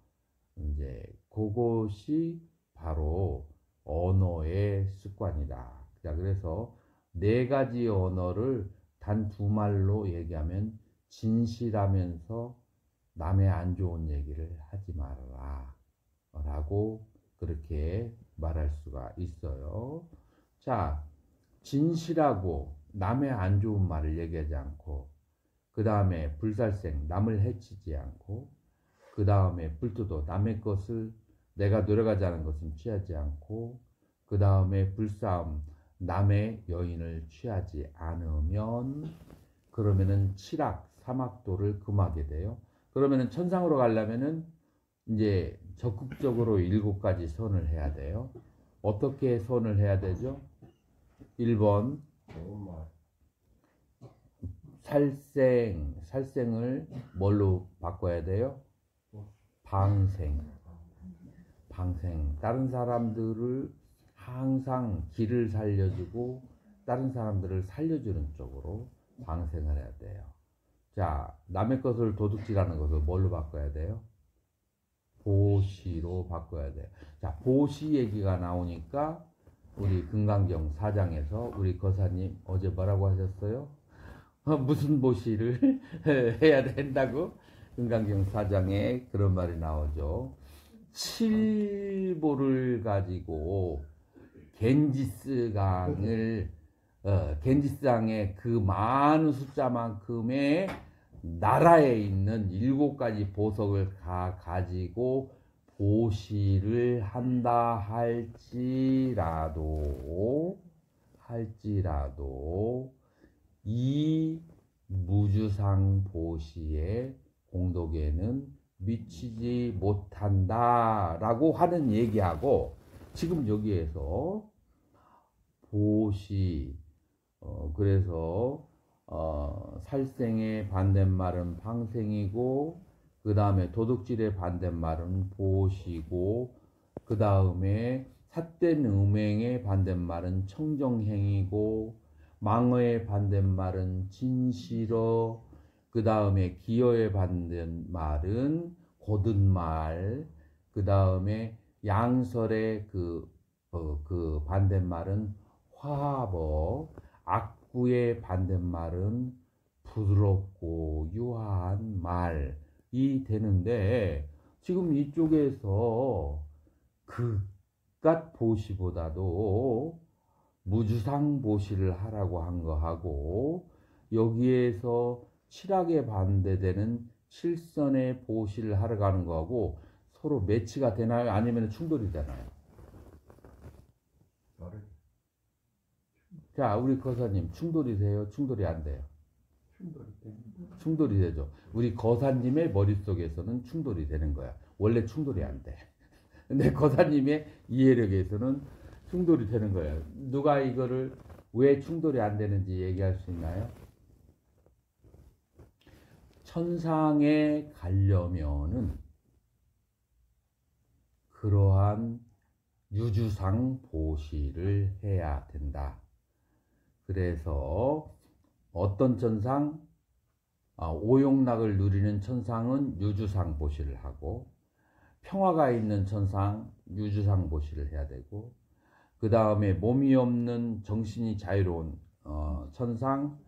이제 그것이 바로 언어의 습관이다. 자, 그래서 네 가지 언어를 단 두 말로 얘기하면 진실하면서 남의 안 좋은 얘기를 하지 말아라 라고 그렇게 말할 수가 있어요. 자, 진실하고 남의 안 좋은 말을 얘기하지 않고, 그 다음에 불살생, 남을 해치지 않고, 그 다음에 불투도, 남의 것을 내가 노력하지 않은 것은 취하지 않고, 그 다음에 불싸움, 남의 여인을 취하지 않으면, 그러면은 칠악, 사막도를 금하게 돼요. 그러면은 천상으로 가려면은 이제 적극적으로 7가지 선을 해야 돼요. 어떻게 선을 해야 되죠? 1번 좋은 말. 살생을 뭘로 바꿔야 돼요? 방생. 다른 사람들을 항상 길을 살려주고 다른 사람들을 살려주는 쪽으로 방생을 해야 돼요. 자, 남의 것을 도둑질하는 것을 뭘로 바꿔야 돼요? 보시로 바꿔야 돼요. 자, 보시 얘기가 나오니까 우리 금강경 4장에서 우리 거사님 어제 뭐라고 하셨어요? 무슨 보시를 해야 된다고? 금강경 4장에 그런 말이 나오죠. 7보를 가지고 겐지스강의 그 많은 숫자만큼의 나라에 있는 7가지 보석을 가지고 보시를 한다 할지라도 이 무주상 보시의 공덕에는 미치지 못한다라고 하는 얘기하고, 지금 여기에서 보시, 그래서 살생의 반대말은 방생이고, 그 다음에 도둑질의 반대말은 보시고, 그 다음에 삿된 음행의 반대말은 청정행이고, 망어의 반대말은 진실어, 그 다음에 기어의 반대말은 고든말, 그 다음에 양설의 그 반대말은 화합어, 악구의 반대말은 부드럽고 유화한 말이 되는데, 지금 이쪽에서 그깟 보시보다도 무주상 보시를 하라고 한 거하고, 여기에서 칠악에 반대되는 칠선의 보시를 하러 가는 거하고 서로 매치가 되나요? 아니면 충돌이 되나요? 자, 우리 거사님 충돌이 돼요? 충돌이 안 돼요? 충돌이 되죠. 우리 거사님의 머릿속에서는 충돌이 되는 거야. 원래 충돌이 안 돼. 근데 거사님의 이해력에서는 충돌이 되는 거예요. 누가 이거를 왜 충돌이 안 되는지 얘기할 수 있나요? 천상에 가려면은 그러한 유주상 보시를 해야 된다. 그래서 어떤 천상, 오용락을 누리는 천상은 유주상 보시를 하고, 평화가 있는 천상 유주상 보시를 해야 되고, 그 다음에 몸이 없는 정신이 자유로운 천상,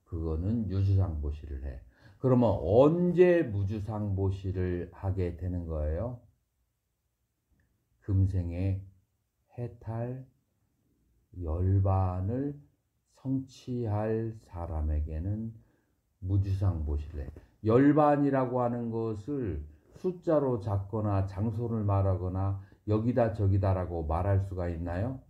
그거는 유주상 보시를 해. 그러면 언제 무주상 보시를 하게 되는 거예요? 금생에 해탈 열반을 성취할 사람에게는 무주상 보시를 해. 열반이라고 하는 것을 숫자로 잡거나 장소를 말하거나 여기다 저기다라고 말할 수가 있나요?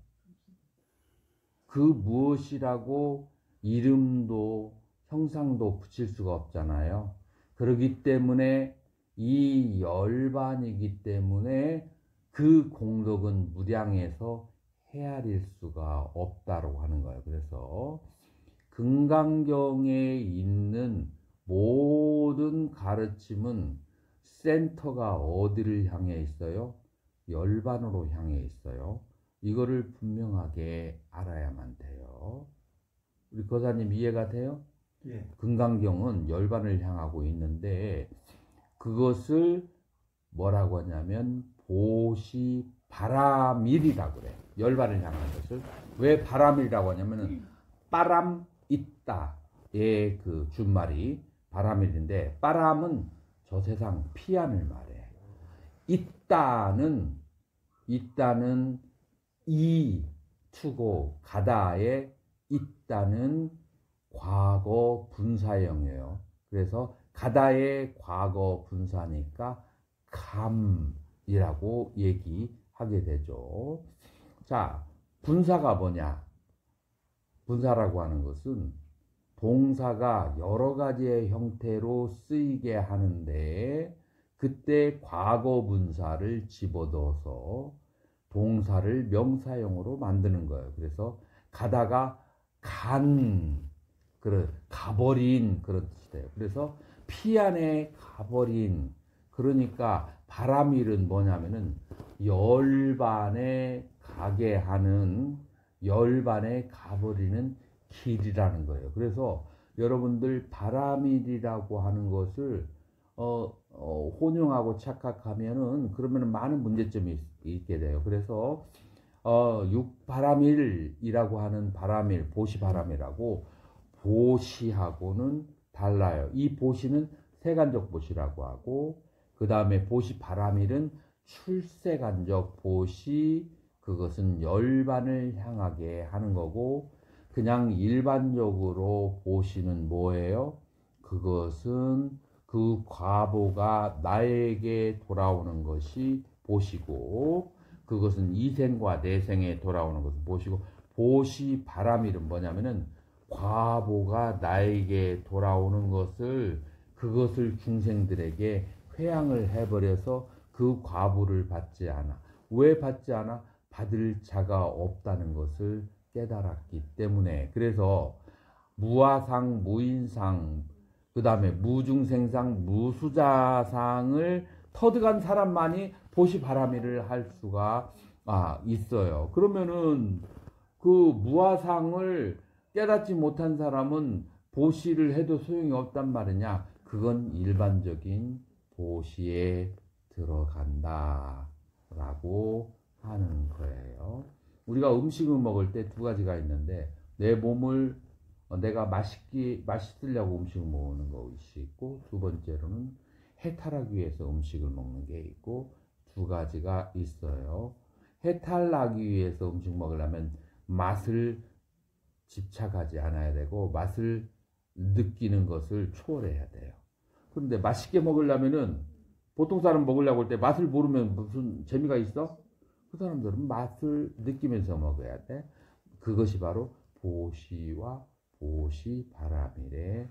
그 무엇이라고 이름도 형상도 붙일 수가 없잖아요. 그렇기 때문에 이 열반이기 때문에 그 공덕은 무량해서 헤아릴 수가 없다고 하는 거예요. 그래서 금강경에 있는 모든 가르침은 센터가 어디를 향해 있어요? 열반으로 향해 있어요. 이거를 분명하게 알아야만 돼요. 우리 거사님 이해가 돼요? 예. 금강경은 열반을 향하고 있는데 그것을 뭐라고 하냐면 보시 바람일이라고 그래. 열반을 향한 것을. 왜 바람일이라고 하냐면은 바람 있다의 그 준말이 바람일인데, 바람은 저 세상 피안을 말해. 있다는 이 투고 가다에 있다는 과거 분사형이에요. 그래서 가다의 과거 분사니까 감이라고 얘기하게 되죠. 자, 분사가 뭐냐? 분사라고 하는 것은 동사가 여러 가지의 형태로 쓰이게 하는데 그때 과거 분사를 집어넣어서 동사를 명사형으로 만드는 거예요. 그래서 가다가 가버린 그런 뜻이 돼요. 그래서 피안에 가버린, 그러니까 바람일은 뭐냐면은 열반에 가게 하는, 열반에 가버리는 길이라는 거예요. 그래서 여러분들 바람일이라고 하는 것을 혼용하고 착각하면은 그러면은 많은 문제점이 있게 돼요. 그래서 육바람일이라고 하는 바람일, 보시바람이라고, 보시하고는 달라요. 이 보시는 세간적 보시라고 하고, 그 다음에 보시바람일은 출세간적 보시, 그것은 열반을 향하게 하는 거고, 그냥 일반적으로 보시는 뭐예요? 그것은 그 과보가 나에게 돌아오는 것이 보시고, 그것은 이생과 내생에 돌아오는 것을 보시고, 보시 바람일은 뭐냐면은 과보가 나에게 돌아오는 것을, 그것을 중생들에게 회양을 해버려서 그 과보를 받지 않아. 왜 받지 않아? 받을 자가 없다는 것을 깨달았기 때문에. 그래서 무아상, 무인상, 그 다음에 무중생상, 무수자상을 터득한 사람만이 보시바람일을 할 수가 있어요. 그러면은 그 무아상을 깨닫지 못한 사람은 보시를 해도 소용이 없단 말이냐? 그건 일반적인 보시에 들어간다 라고 하는 거예요. 우리가 음식을 먹을 때 두 가지가 있는데, 내 몸을 내가 맛있으려고 음식을 먹는 것이 있고, 두 번째로는 해탈하기 위해서 음식을 먹는 게 있고, 두 가지가 있어요. 해탈하기 위해서 음식 먹으려면 맛을 집착하지 않아야 되고, 맛을 느끼는 것을 초월해야 돼요. 그런데 맛있게 먹으려면은, 보통 사람 먹으려고 할 때 맛을 모르면 무슨 재미가 있어? 그 사람들은 맛을 느끼면서 먹어야 돼. 그것이 바로 보시와 보시바람일의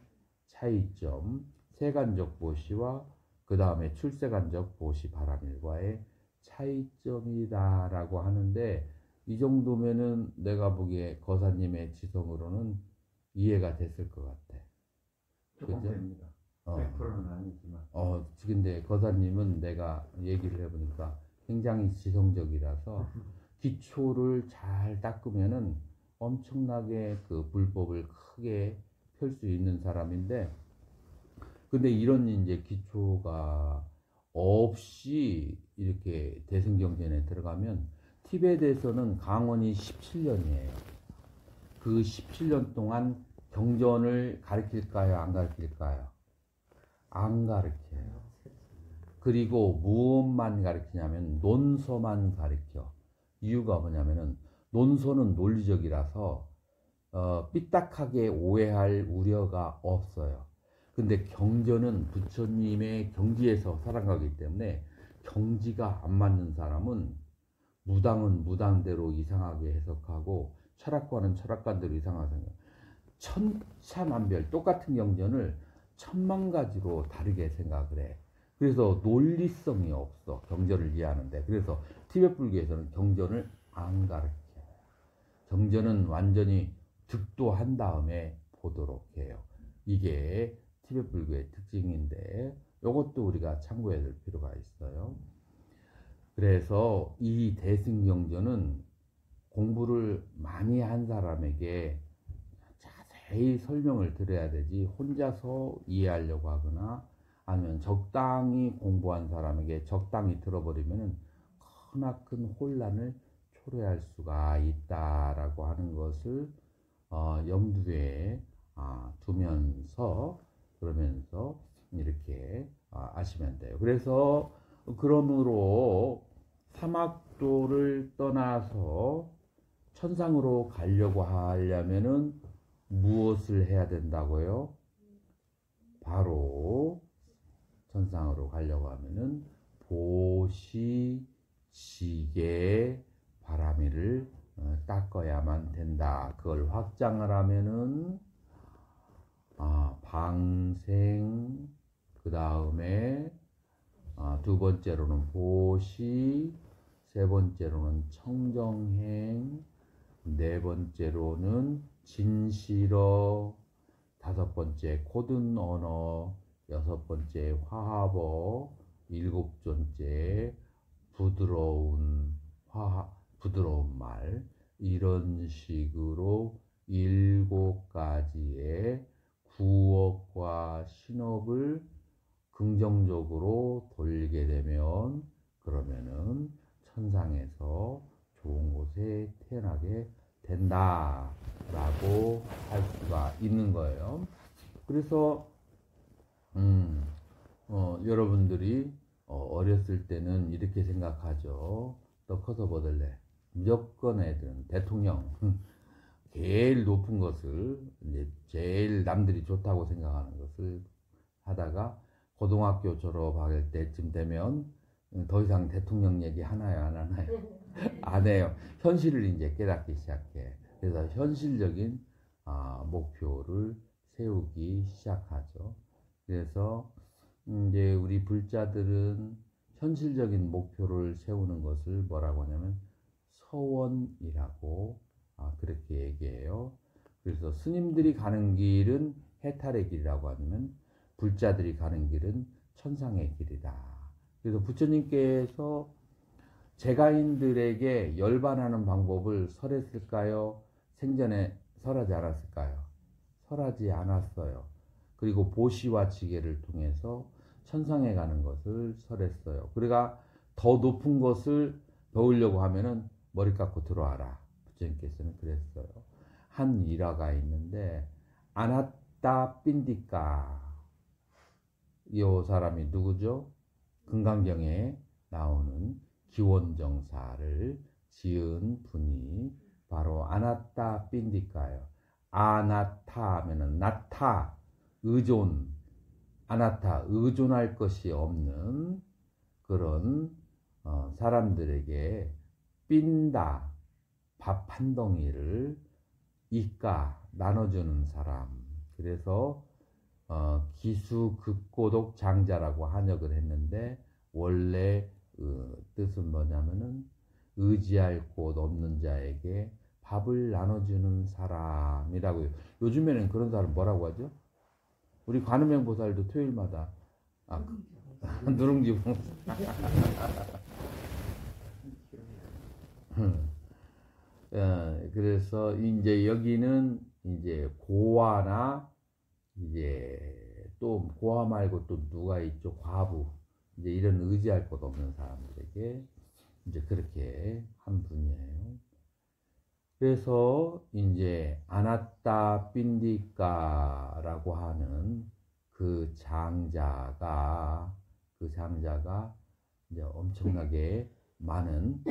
차이점, 세간적 보시와 그 다음에 출세간적 보시바람일과의 차이점이다라고 하는데, 이 정도면은 내가 보기에 거사님의 지성으로는 이해가 됐을 것 같아. 조금 그죠? 됩니다. 100%는 아니지만. 근데 거사님은 내가 얘기를 해보니까 굉장히 지성적이라서 기초를 잘 닦으면은 엄청나게 그 불법을 크게 펼 수 있는 사람인데, 근데 이런 이제 기초가 없이 이렇게 대승경전에 들어가면, 티벳에서는 강원이 17년이에요. 그 17년 동안 경전을 가르칠까요? 안 가르칠까요? 안 가르쳐요. 그리고 무엇만 가르치냐면 논서만 가르쳐. 이유가 뭐냐면은 논서는 논리적이라서 삐딱하게 오해할 우려가 없어요. 근데 경전은 부처님의 경지에서 살아가기 때문에 경지가 안 맞는 사람은 무당은 무당대로 이상하게 해석하고 철학과는 철학관대로 이상하게 생각해요. 천차만별 똑같은 경전을 천만 가지로 다르게 생각을 해. 그래서 논리성이 없어. 경전을 이해하는데. 그래서 티베트 불교에서는 경전을 안 가르쳐요. 경전은 완전히 득도한 다음에 보도록 해요. 이게 티베트 불교의 특징인데 이것도 우리가 참고해야 될 필요가 있어요. 그래서 이 대승경전은 공부를 많이 한 사람에게 자세히 설명을 드려야 되지 혼자서 이해하려고 하거나 아니면 적당히 공부한 사람에게 적당히 들어버리면 크나큰 혼란을 초래할 수가 있다라고 하는 것을 염두에 두면서 그러면서 이렇게 아시면 돼요. 그래서 그러므로 사막도를 떠나서 천상으로 가려고 하려면은 무엇을 해야 된다고요? 바로 천상으로 가려고 하면은 보시, 지게, 바라미를 닦아야만 된다. 그걸 확장을 하면은 방생, 그 다음에 두 번째로는 보시, 세 번째로는 청정행, 네 번째로는 진실어, 다섯 번째 고든 언어, 여섯 번째 화합어, 일곱 번째 부드러운 말, 이런 식으로 일곱 가지의 구억과 신억을 긍정적으로 돌리게 되면 그러면은 천상에서 좋은 곳에 태어나게 된다라고 할 수가 있는 거예요. 그래서 여러분들이 어렸을 때는 이렇게 생각하죠. 너 커서 뭐 될래? 무조건 애들은 대통령 제일 높은 것을 이제 제일 남들이 좋다고 생각하는 것을 하다가 고등학교 졸업할 때쯤 되면 더 이상 대통령 얘기 하나요, 안 하나요? 안 해요. 현실을 이제 깨닫기 시작해. 그래서 현실적인 목표를 세우기 시작하죠. 그래서 이제 우리 불자들은 현실적인 목표를 세우는 것을 뭐라고 하냐면 서원이라고 그렇게 얘기해요. 그래서 스님들이 가는 길은 해탈의 길이라고 하면 불자들이 가는 길은 천상의 길이다. 그래서 부처님께서 재가인들에게 열반하는 방법을 설했을까요? 생전에 설하지 않았을까요? 설하지 않았어요. 그리고 보시와 지게를 통해서 천상에 가는 것을 설했어요. 그러니까 더 높은 것을 배우려고 하면은 머리 깎고 들어와라. 부처님께서는 그랬어요. 한 일화가 있는데 아나따 빈디까 이 사람이 누구죠? 금강경에 나오는 기원정사를 지은 분이 바로 아나따 빈디까예요. 아나타 하면은 나타 의존, 아나타 의존할 것이 없는 그런 사람들에게 빈다 밥 한 덩이를 이까 나눠주는 사람. 그래서 기수 극고독 장자라고 한역을 했는데 원래 뜻은 뭐냐면은 의지할 곳 없는 자에게 밥을 나눠주는 사람이라고요. 요즘에는 그런 사람 뭐라고 하죠? 우리 관음행 보살도 토요일마다 누룽지 봉사. 그래서 이제 여기는 이제 고아나 이제 또 고아 말고 또 누가 있죠? 과부. 이제 이런 의지할 곳 없는 사람들에게 이제 그렇게 한 분이에요. 그래서 이제 아나따 빈디까라고 하는 그 장자가 이제 엄청나게 많은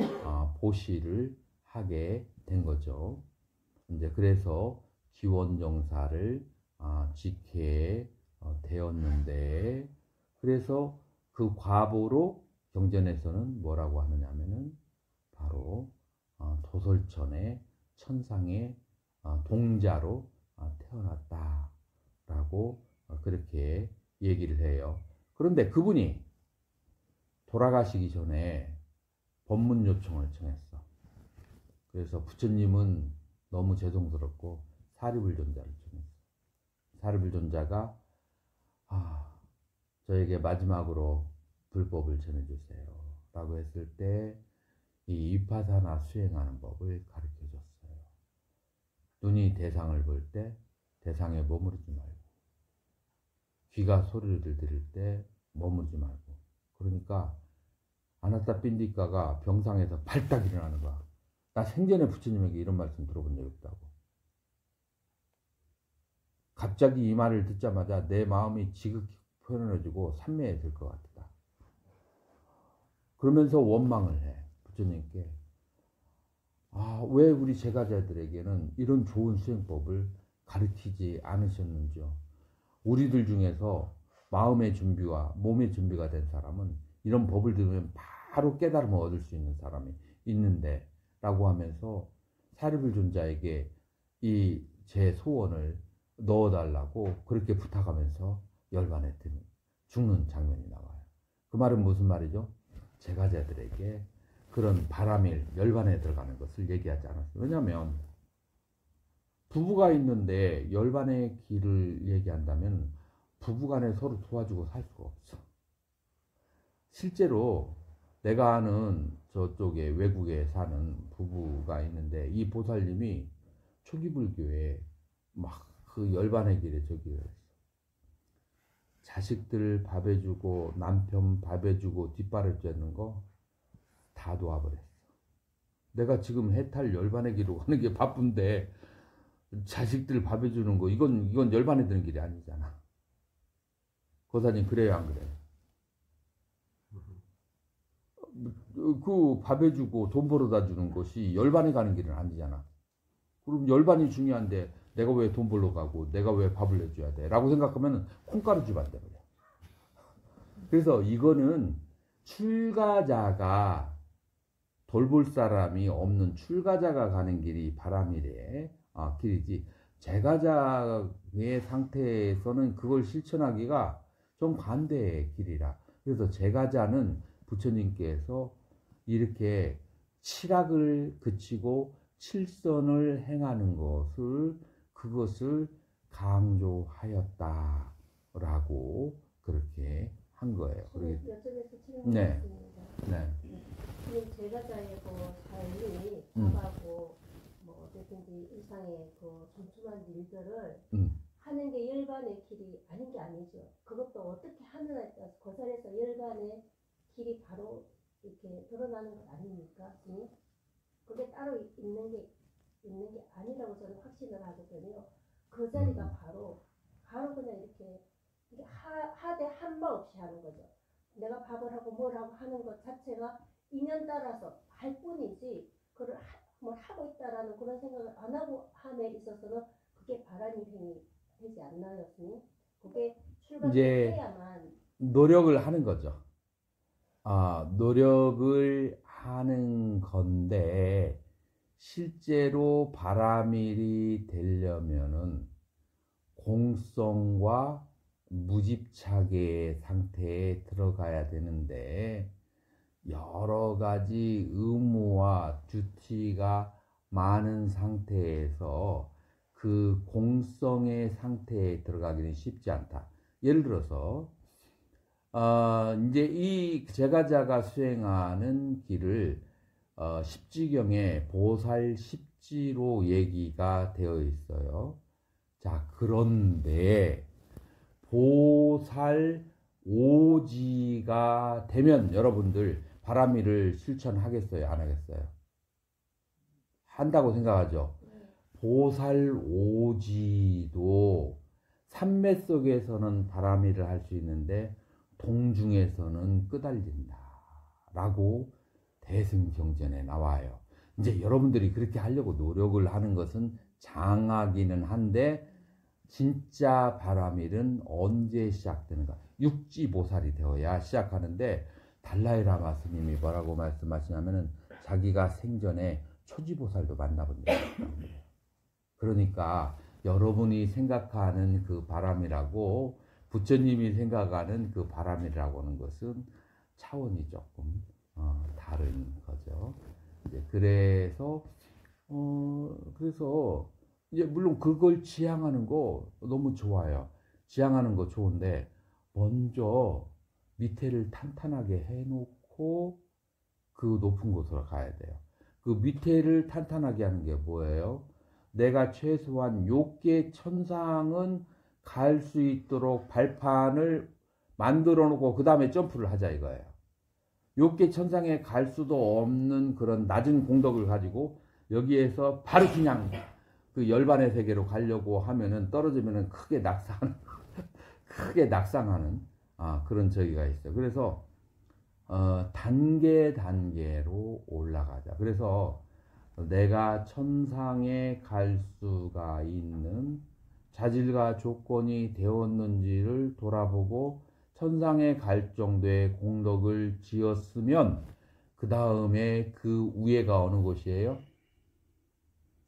보시를 하게 된 거죠. 이제 그래서 기원정사를 지게 되었는데 그래서 그 과보로 경전에서는 뭐라고 하느냐면은 바로 도솔천의 천상의 동자로 태어났다라고 그렇게 얘기를 해요. 그런데 그분이 돌아가시기 전에 법문 요청을 청했어. 그래서 부처님은 너무 죄송스럽고 사리불존자를 청했어. 사리불존자가 저에게 마지막으로 불법을 전해주세요 라고 했을 때 이 위파사나 수행하는 법을 가르쳐 줬어요. 눈이 대상을 볼 때 대상에 머무르지 말고, 귀가 소리를 들을 때 머무르지 말고. 그러니까 아나타 빈디카가 병상에서 발딱 일어나는 거야. 나 생전에 부처님에게 이런 말씀 들어본 적 없다고. 갑자기 이 말을 듣자마자 내 마음이 지극히 편안해지고 산매해질 것 같다. 그러면서 원망을 해. 부처님께. 왜 우리 제가자들에게는 이런 좋은 수행법을 가르치지 않으셨는지요. 우리들 중에서 마음의 준비와 몸의 준비가 된 사람은 이런 법을 들으면 바로 깨달음을 얻을 수 있는 사람이 있는데 라고 하면서 사리불존자에게 이 제 소원을 넣어달라고 그렇게 부탁하면서 열반했더니 죽는 장면이 나와요. 그 말은 무슨 말이죠? 제가자들에게 그런 바람일, 열반에 들어가는 것을 얘기하지 않았어요. 왜냐하면 부부가 있는데 열반의 길을 얘기한다면 부부간에 서로 도와주고 살 수가 없어. 실제로 내가 아는 저쪽에 외국에 사는 부부가 있는데 이 보살님이 초기 불교에 막 그 열반의 길에 저기를 했어. 자식들 밥 해주고 남편 밥 해주고 뒷바를 쬐는 거 다 도와버렸어. 내가 지금 해탈 열반의 길로 가는 게 바쁜데 자식들 밥 해주는 거 이건 열반에 드는 길이 아니잖아. 고사님 그래요 안 그래요? 그 밥 해주고 돈 벌어다 주는 것이 열반에 가는 길은 아니잖아. 그럼 열반이 중요한데 내가 왜 돈 벌러 가고 내가 왜 밥을 내줘야 돼? 라고 생각하면 콩가루 집안 돼버려. 그래서 이거는 출가자가 돌볼 사람이 없는 출가자가 가는 길이 바람이래. 길이지. 제가자의 상태에서는 그걸 실천하기가 좀 관대의 길이라. 그래서 제가자는 부처님께서 이렇게 칠악을 그치고 칠선을 행하는 그것을 강조하였다라고 그렇게 한 거예요. 여쭤봐서 네. 질문드리겠습니다. 네. 지금 제가자의 삶이 밥하고 어쨌든지 일상의 촘촘한 일들을 하는 게 열반의 길이 아닌 게 아니죠. 그것도 어떻게 하느냐에 따라서 고살에서 열반의 길이 바로 이렇게 드러나는 것 아닙니까? 그게 따로 있는 게 아니라고 저는 확신을 하거든요. 그 자리가 바로 그냥 이렇게 하되 한바 없이 하는 거죠. 내가 밥을 하고 뭘 하고 하는 것 자체가 인연 따라서 할 뿐이지 그걸 뭘 하고 있다라는 그런 생각을 안 하고 함에 있어서는 그게 바람이 되지 않나요, 스님? 그게 출발을 해야만 노력을 하는 거죠. 노력을 하는 건데 실제로 바람일이 되려면은 공성과 무집착의 상태에 들어가야 되는데 여러 가지 의무와 듀티가 많은 상태에서 그 공성의 상태에 들어가기는 쉽지 않다. 예를 들어서 이제 이 제가자가 수행하는 길을 십지경에 보살 십지로 얘기가 되어 있어요. 자, 그런데 보살 오지가 되면 여러분들 바람일을 실천하겠어요? 안 하겠어요? 한다고 생각하죠? 보살 오지도 삼매 속에서는 바람일을 할 수 있는데 동중에서는 끄달린다 라고 대승경전에 나와요. 이제 여러분들이 그렇게 하려고 노력을 하는 것은 장하기는 한데 진짜 바람일은 언제 시작되는가? 육지보살이 되어야 시작하는데 달라이라마 스님이 뭐라고 말씀하시냐면은 자기가 생전에 초지보살도 만나본 적이 있다고 그래요. 그러니까 여러분이 생각하는 그 바람이라고 부처님이 생각하는 그 바람이라고 하는 것은 차원이 조금 다른 거죠. 이제 그래서 이제 물론 그걸 지향하는 거 너무 좋아요. 지향하는 거 좋은데 먼저 밑에를 탄탄하게 해놓고 그 높은 곳으로 가야 돼요. 그 밑에를 탄탄하게 하는 게 뭐예요? 내가 최소한 요계 천상은 갈 수 있도록 발판을 만들어 놓고 그 다음에 점프를 하자 이거예요. 요계 천상에 갈 수도 없는 그런 낮은 공덕을 가지고 여기에서 바로 그냥 그 열반의 세계로 가려고 하면은 떨어지면은 크게 낙상하는 그런 저기가 있어요. 그래서 단계로 올라가자. 그래서 내가 천상에 갈 수가 있는 자질과 조건이 되었는지를 돌아보고 천상에 갈 정도의 공덕을 지었으면 그 다음에 그 위에가 어느 곳이에요?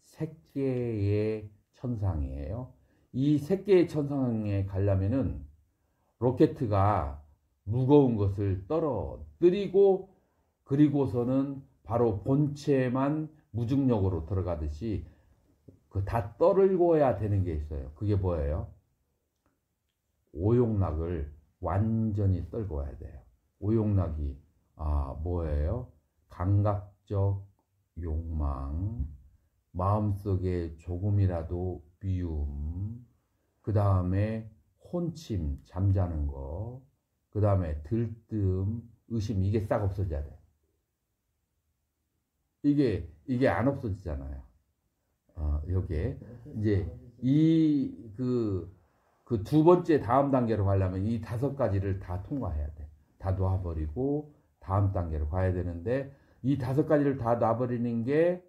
색계의 천상이에요. 이 색계의 천상에 가려면은 로켓가 무거운 것을 떨어뜨리고 그리고서는 바로 본체만 무중력으로 들어가듯이 그 다 떨궈야 되는 게 있어요. 그게 뭐예요? 오용락을 완전히 떨궈야 돼요. 오용락이 뭐예요? 감각적 욕망, 마음속에 조금이라도 미움, 그 다음에 혼침, 잠자는 거, 그 다음에 들뜸, 의심, 이게 싹 없어져야 돼. 이게 안 없어지잖아요. 여기에 이제 그 두 번째 다음 단계로 가려면 이 5가지를 다 통과해야 돼. 다 놔버리고 다음 단계로 가야 되는데 이 5가지를 다 놔버리는 게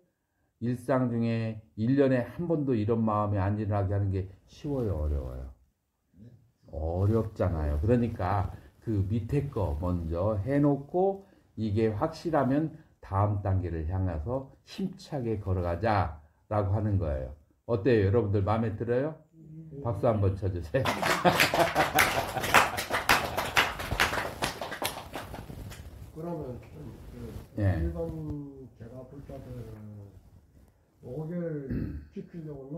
일상 중에 1년에 한 번도 이런 마음이 안 일어나게 하는 게 쉬워요, 어려워요? 어렵잖아요. 그러니까 그 밑에 거 먼저 해놓고 이게 확실하면 다음 단계를 향해서 힘차게 걸어가자 라고 하는 거예요. 어때요? 여러분들 마음에 들어요? 박수 한번 쳐주세요. 그러면 예. 일반 제가 볼 때는 5개를 지키려고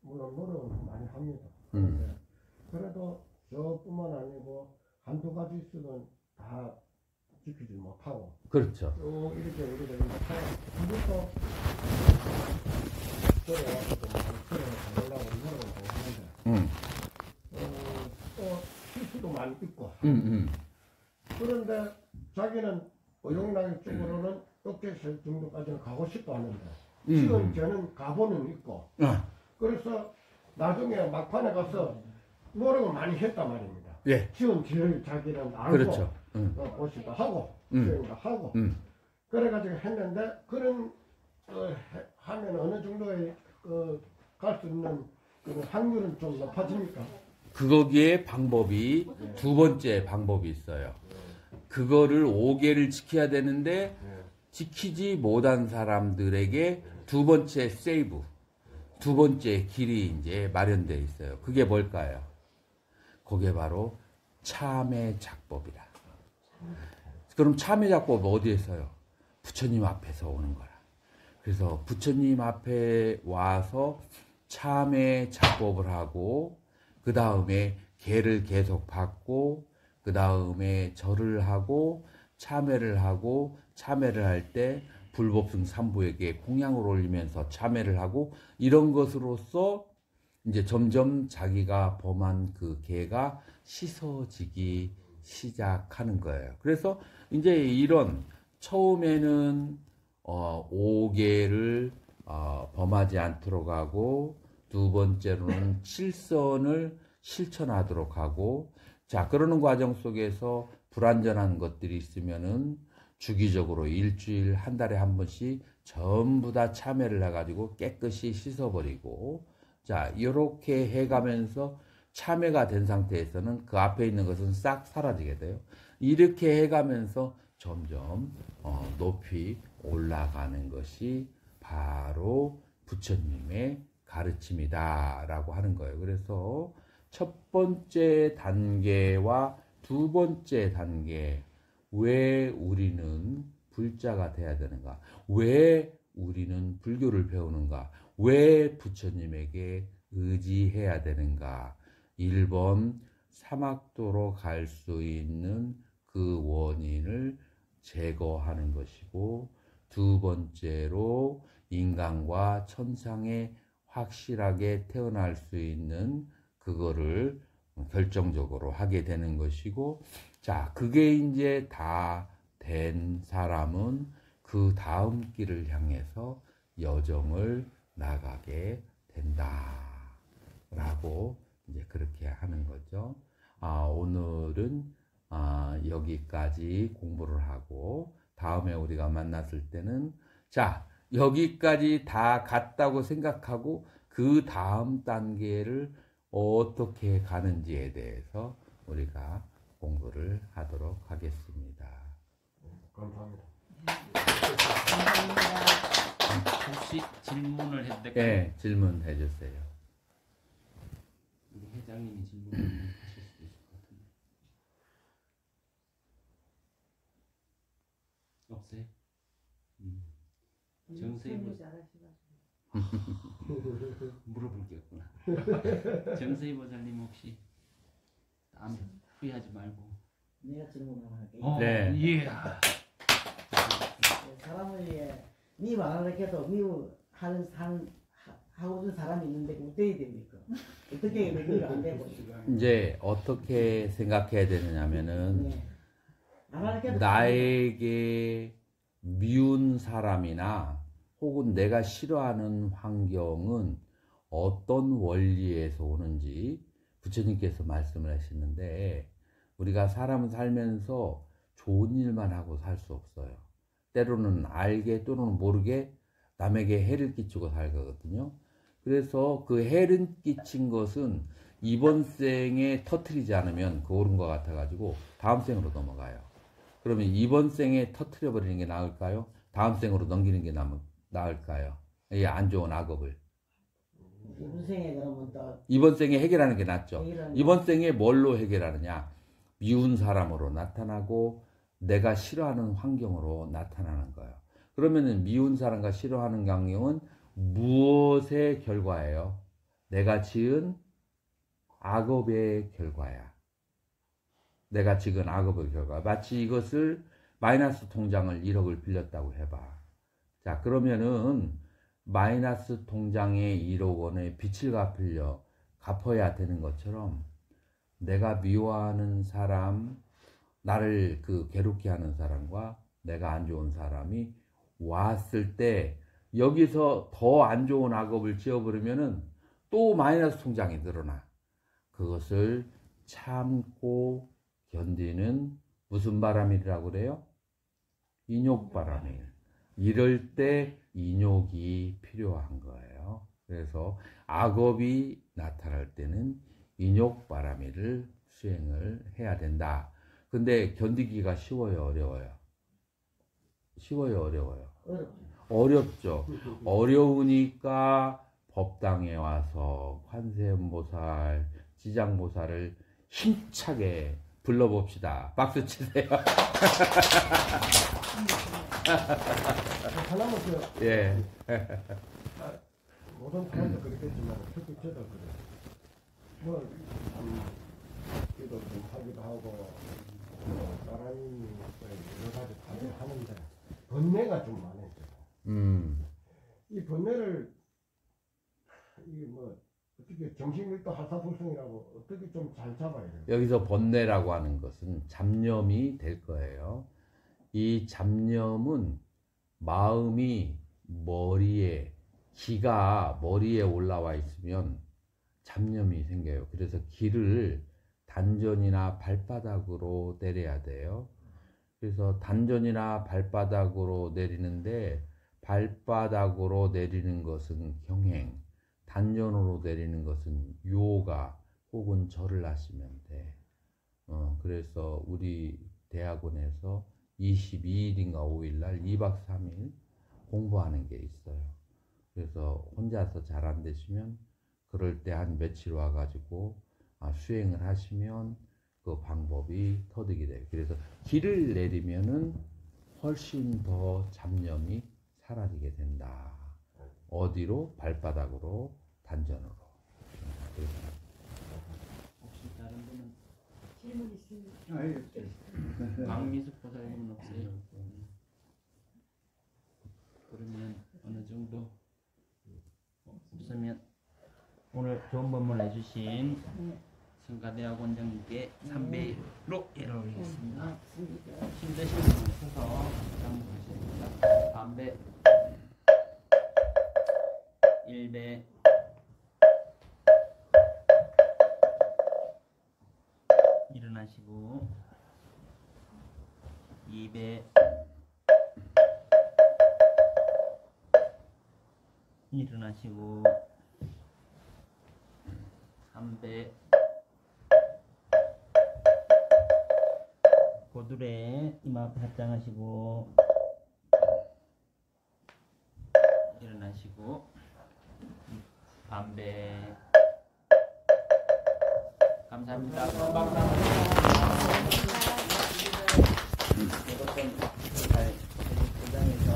물론 노력은 많이 합니다. 그래도 저뿐만 아니고 한두 가지 있으면 다 지키지 못하고 그렇죠. 이렇게 한부터 들어와서 가려고 노력을 하는데 또 실수도 많이 있고 그런데 자기는 어용락 쪽으로는 어깨살 정도까지는 가고 싶어 하는데 지금 저는 가보는 있고 그래서 나중에 막판에 가서 노력을 많이 했단 말입니다. 예. 지금 제일 자기는 알고 그렇죠. 보시다 하고 수행도 하고 그래가지고 했는데 그런 하면 어느 정도의 갈 수 있는 그 확률은 좀 높아집니까? 거기에 방법이 두 번째 방법이 있어요. 그거를 5개를 지켜야 되는데 지키지 못한 사람들에게 두 번째 세이브, 두 번째 길이 이제 마련되어 있어요. 그게 뭘까요? 그게 바로 참회 작법이라. 그럼 참회 작법 어디에서요? 부처님 앞에서 오는 거라. 그래서 부처님 앞에 와서 참회 작법을 하고 그 다음에 개를 계속 받고 그 다음에 절을 하고 참회를 할 때 불법승 삼부에게 공양을 올리면서 참회를 하고 이런 것으로서 이제 점점 자기가 범한 그 개가 씻어지기 시작하는 거예요. 그래서 이제 이런 처음에는 5개를 범하지 않도록 하고 두 번째로는 7선을 실천하도록 하고 자 그러는 과정 속에서 불완전한 것들이 있으면은 주기적으로 일주일 한 달에 한 번씩 전부 다 참회를 해가지고 깨끗이 씻어버리고 자 이렇게 해가면서 참회가 된 상태에서는 그 앞에 있는 것은 싹 사라지게 돼요. 이렇게 해가면서 점점 높이 올라가는 것이 바로 부처님의 가르침이다 라고 하는 거예요. 그래서 첫 번째 단계와 두 번째 단계 왜 우리는 불자가 돼야 되는가? 왜 우리는 불교를 배우는가? 왜 부처님에게 의지해야 되는가? 1번 사막도로 갈 수 있는 그 원인을 제거하는 것이고, 2번째로 인간과 천상에 확실하게 태어날 수 있는 그거를 결정적으로 하게 되는 것이고, 자, 그게 이제 다 된 사람은 그 다음 길을 향해서 여정을 나가게 된다 라고 이제 그렇게 하는 거죠. 오늘은 여기까지 공부를 하고, 다음에 우리가 만났을 때는 자, 여기까지 다 갔다고 생각하고 그 다음 단계를 어떻게 가는지에 대해서 우리가 공부를 하도록 하겠습니다. 감사합니다. 감사합니다. 혹시 질문을 해도 될까요? 네, 질문해 주세요. 우리 회장님이 질문을 하실 수도 있을 것 같은데. 없어요? 정세희 물어볼 게 없구나. 정세희 보살님 혹시 다음에 후회하지 말고. 내가 질문 하나 할게. 네. 예. 사람을 미워 안 하게도 미워하는 하고 있는 사람이 있는데 어떻게 됩니까? 어떻게 미워 안 되고? 이제 어떻게 생각해야 되느냐면은 네. 안 하게도 나에게 미운 사람이나 혹은 내가 싫어하는 환경은 어떤 원리에서 오는지 부처님께서 말씀을 하시는데, 우리가 사람 살면서 좋은 일만 하고 살 수 없어요. 때로는 알게 또는 모르게 남에게 해를 끼치고 살거든요. 그래서 그 해를 끼친 것은 이번 생에 터트리지 않으면 그 옳은 것 같아가지고 다음 생으로 넘어가요. 그러면 이번 생에 터트려 버리는 게 나을까요? 다음 생으로 넘기는 게 나을까요? 이 안 좋은 악업을. 이번 생에 그러면 또 이번 생에 해결하는 게 낫죠. 해결하는 이번 생에 뭘로 해결하느냐? 미운 사람으로 나타나고 내가 싫어하는 환경으로 나타나는 거예요. 그러면은 미운 사람과 싫어하는 환경은 무엇의 결과예요? 내가 지은 악업의 결과야. 내가 지은 악업의 결과. 마치 이것을 마이너스 통장을 1억을 빌렸다고 해봐. 자, 그러면은 마이너스 통장에 1억 원의 빚을 갚아야 되는 것처럼, 내가 미워하는 사람, 나를 괴롭게 하는 사람과 내가 안 좋은 사람이 왔을 때 여기서 더 안 좋은 악업을 지어버리면은 또 마이너스 통장이 늘어나. 그것을 참고 견디는 무슨 바람이라고 그래요? 인욕바람이. 이럴 때 인욕이 필요한 거예요. 그래서 악업이 나타날 때는 인욕바람이를 수행을 해야 된다. 근데 견디기가 쉬워요, 어려워요? 쉬워요, 어려워요? 어렵죠. 어려우니까 법당에 와서 관세음보살, 지장보살을 힘차게 불러봅시다. 박수 치세요. 하나만 더. 예. 모든 사람도 그렇겠지만 특히 저도 그래요. 뭐 기도 좀 하기도 하고 사람이 여러 가지 다들 하는데 번뇌가 좀 많아요. 이 번뇌를 어떻게 정신일도 하사불성이라고 어떻게 좀 잘 잡아야 돼요? 여기서 번뇌라고 하는 것은 잡념이 될 거예요. 이 잡념은 마음이 기가 머리에 올라와 있으면 잡념이 생겨요. 그래서 기를 단전이나 발바닥으로 내려야 돼요. 그래서 단전이나 발바닥으로 내리는데, 발바닥으로 내리는 것은 경행, 단전으로 내리는 것은 요가 혹은 절을 하시면 돼. 그래서 우리 대학원에서 22일인가 5일날 2박 3일 공부하는 게 있어요. 그래서 혼자서 잘 안 되시면 그럴 때 한 며칠 와가지고 수행을 하시면 그 방법이 터득이 돼요. 그래서 길을 내리면은 훨씬 더 잡념이 사라지게 된다. 어디로? 발바닥으로, 단전으로. 그래서 혹시 다른 분은 질문 있습니다. 박미숙 보살님은 없어요? 그러면 어느 정도 없으면 오늘 좋은 법문 해주신 성가대학 원장님께 3배로 예를 올리겠습니다. 힘드신 분은 서서 장목하셔야 됩니다. 반배 1배 일어나시고 2배 일어나시고 3배 고두레 이마 앞에 합장하시고 일어나시고 반배 감사합니다. 이것은 잘 포장해서